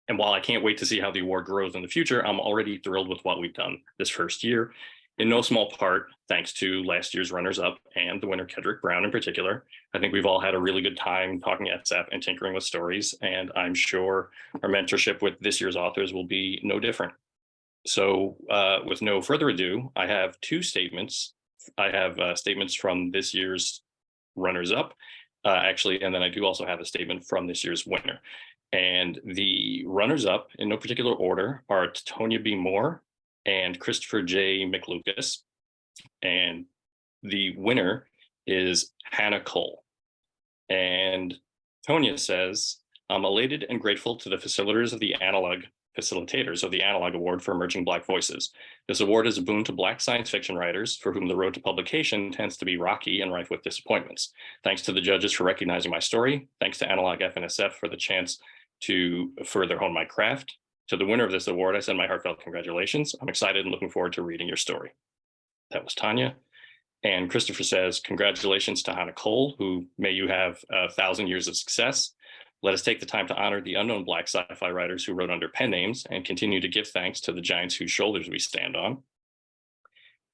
And while I can't wait to see how the award grows in the future, I'm already thrilled with what we've done this first year, in no small part thanks to last year's runners-up and the winner, Kedrick Brown in particular. I think we've all had a really good time talking SF and tinkering with stories, and I'm sure our mentorship with this year's authors will be no different. So with no further ado, I have two statements. I have statements from this year's runners-up, actually, and then I do also have a statement from this year's winner. And the runners-up, in no particular order, are Tonya B. Moore and Christopher J. McLucas. And the winner is Hannah Cole. And Tonya says, I'm elated and grateful to the facilitators of the Analog Award for Emerging Black Voices. This award is a boon to Black science fiction writers for whom the road to publication tends to be rocky and rife with disappointments. Thanks to the judges for recognizing my story. Thanks to Analog FNSF for the chance to further hone my craft. To the winner of this award, I send my heartfelt congratulations. I'm excited and looking forward to reading your story. That was Tanya. And Christopher says, congratulations to Hannah Cole, who may you have 1,000 years of success. Let us take the time to honor the unknown Black sci-fi writers who wrote under pen names and continue to give thanks to the giants whose shoulders we stand on.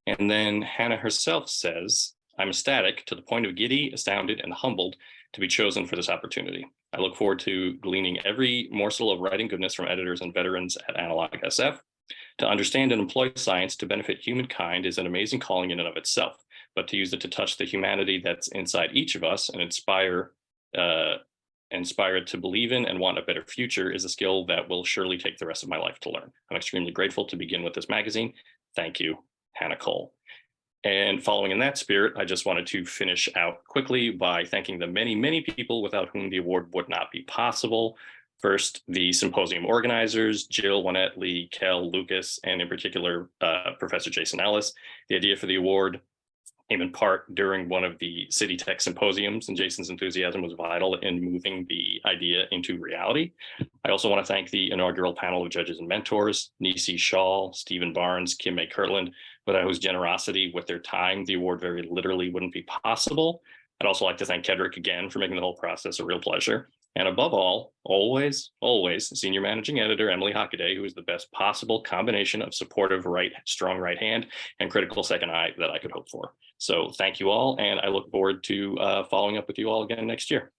And then Hannah herself says, I'm ecstatic to the point of giddy, astounded, and humbled to be chosen for this opportunity. I look forward to gleaning every morsel of writing goodness from editors and veterans at Analog SF. To understand and employ science to benefit humankind is an amazing calling in and of itself, but to use it to touch the humanity that's inside each of us and inspire to believe in and want a better future is a skill that will surely take the rest of my life to learn. I'm extremely grateful to begin with this magazine. Thank you, Hannah Cole. And following in that spirit, I just wanted to finish out quickly by thanking the many, many people without whom the award would not be possible. First, the symposium organizers, Jill, Juanette, Lee, Kel, Lucas, and in particular, Professor Jason Ellis. The idea for the award came in part during one of the City Tech Symposiums, and Jason's enthusiasm was vital in moving the idea into reality. I also want to thank the inaugural panel of judges and mentors, Nisi Shaw, Stephen Barnes, Kim May Kirtland, without whose generosity with their time, the award very literally wouldn't be possible. I'd also like to thank Kedrick again for making the whole process a real pleasure. And above all, always, Senior Managing Editor Emily Hockaday, who is the best possible combination of supportive strong right hand and critical second eye that I could hope for. So thank you all, and I look forward to following up with you all again next year.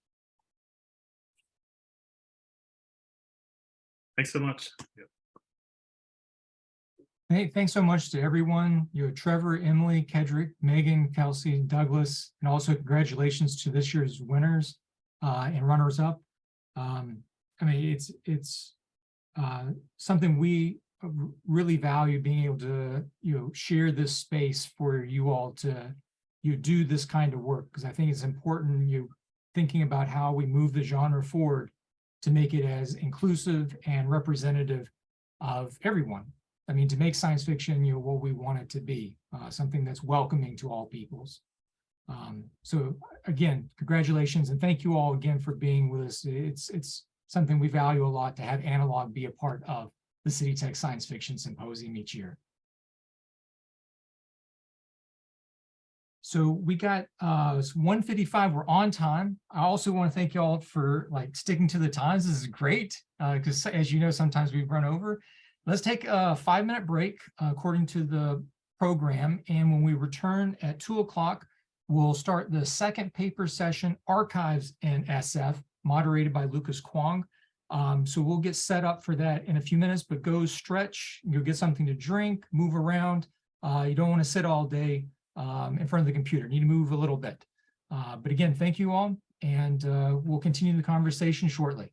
Thanks so much. Hey, thanks so much to everyone. Trevor, Emily, Kedrick, Megan, Kelsey, Douglas, and also congratulations to this year's winners and runners up. I mean, it's something we really value, being able to share this space for you all to do this kind of work, because I think it's important thinking about how we move the genre forward to make it as inclusive and representative of everyone. I mean, to make science fiction what we want it to be, something that's welcoming to all peoples. So again, congratulations, and thank you all again for being with us. It's something we value a lot to have Analog be a part of the City Tech Science Fiction Symposium each year. So we got 1:55. We're on time. I also want to thank you all for sticking to the times. This is great because, as you know, sometimes we run over. Let's take a 5-minute break according to the program, and when we return at 2 o'clock, we'll start the second paper session, Archives in SF, moderated by Lucas Kwong. So we'll get set up for that in a few minutes, but go stretch, you'll get something to drink, move around. You don't want to sit all day in front of the computer. You need to move a little bit. But again, thank you all, and we'll continue the conversation shortly.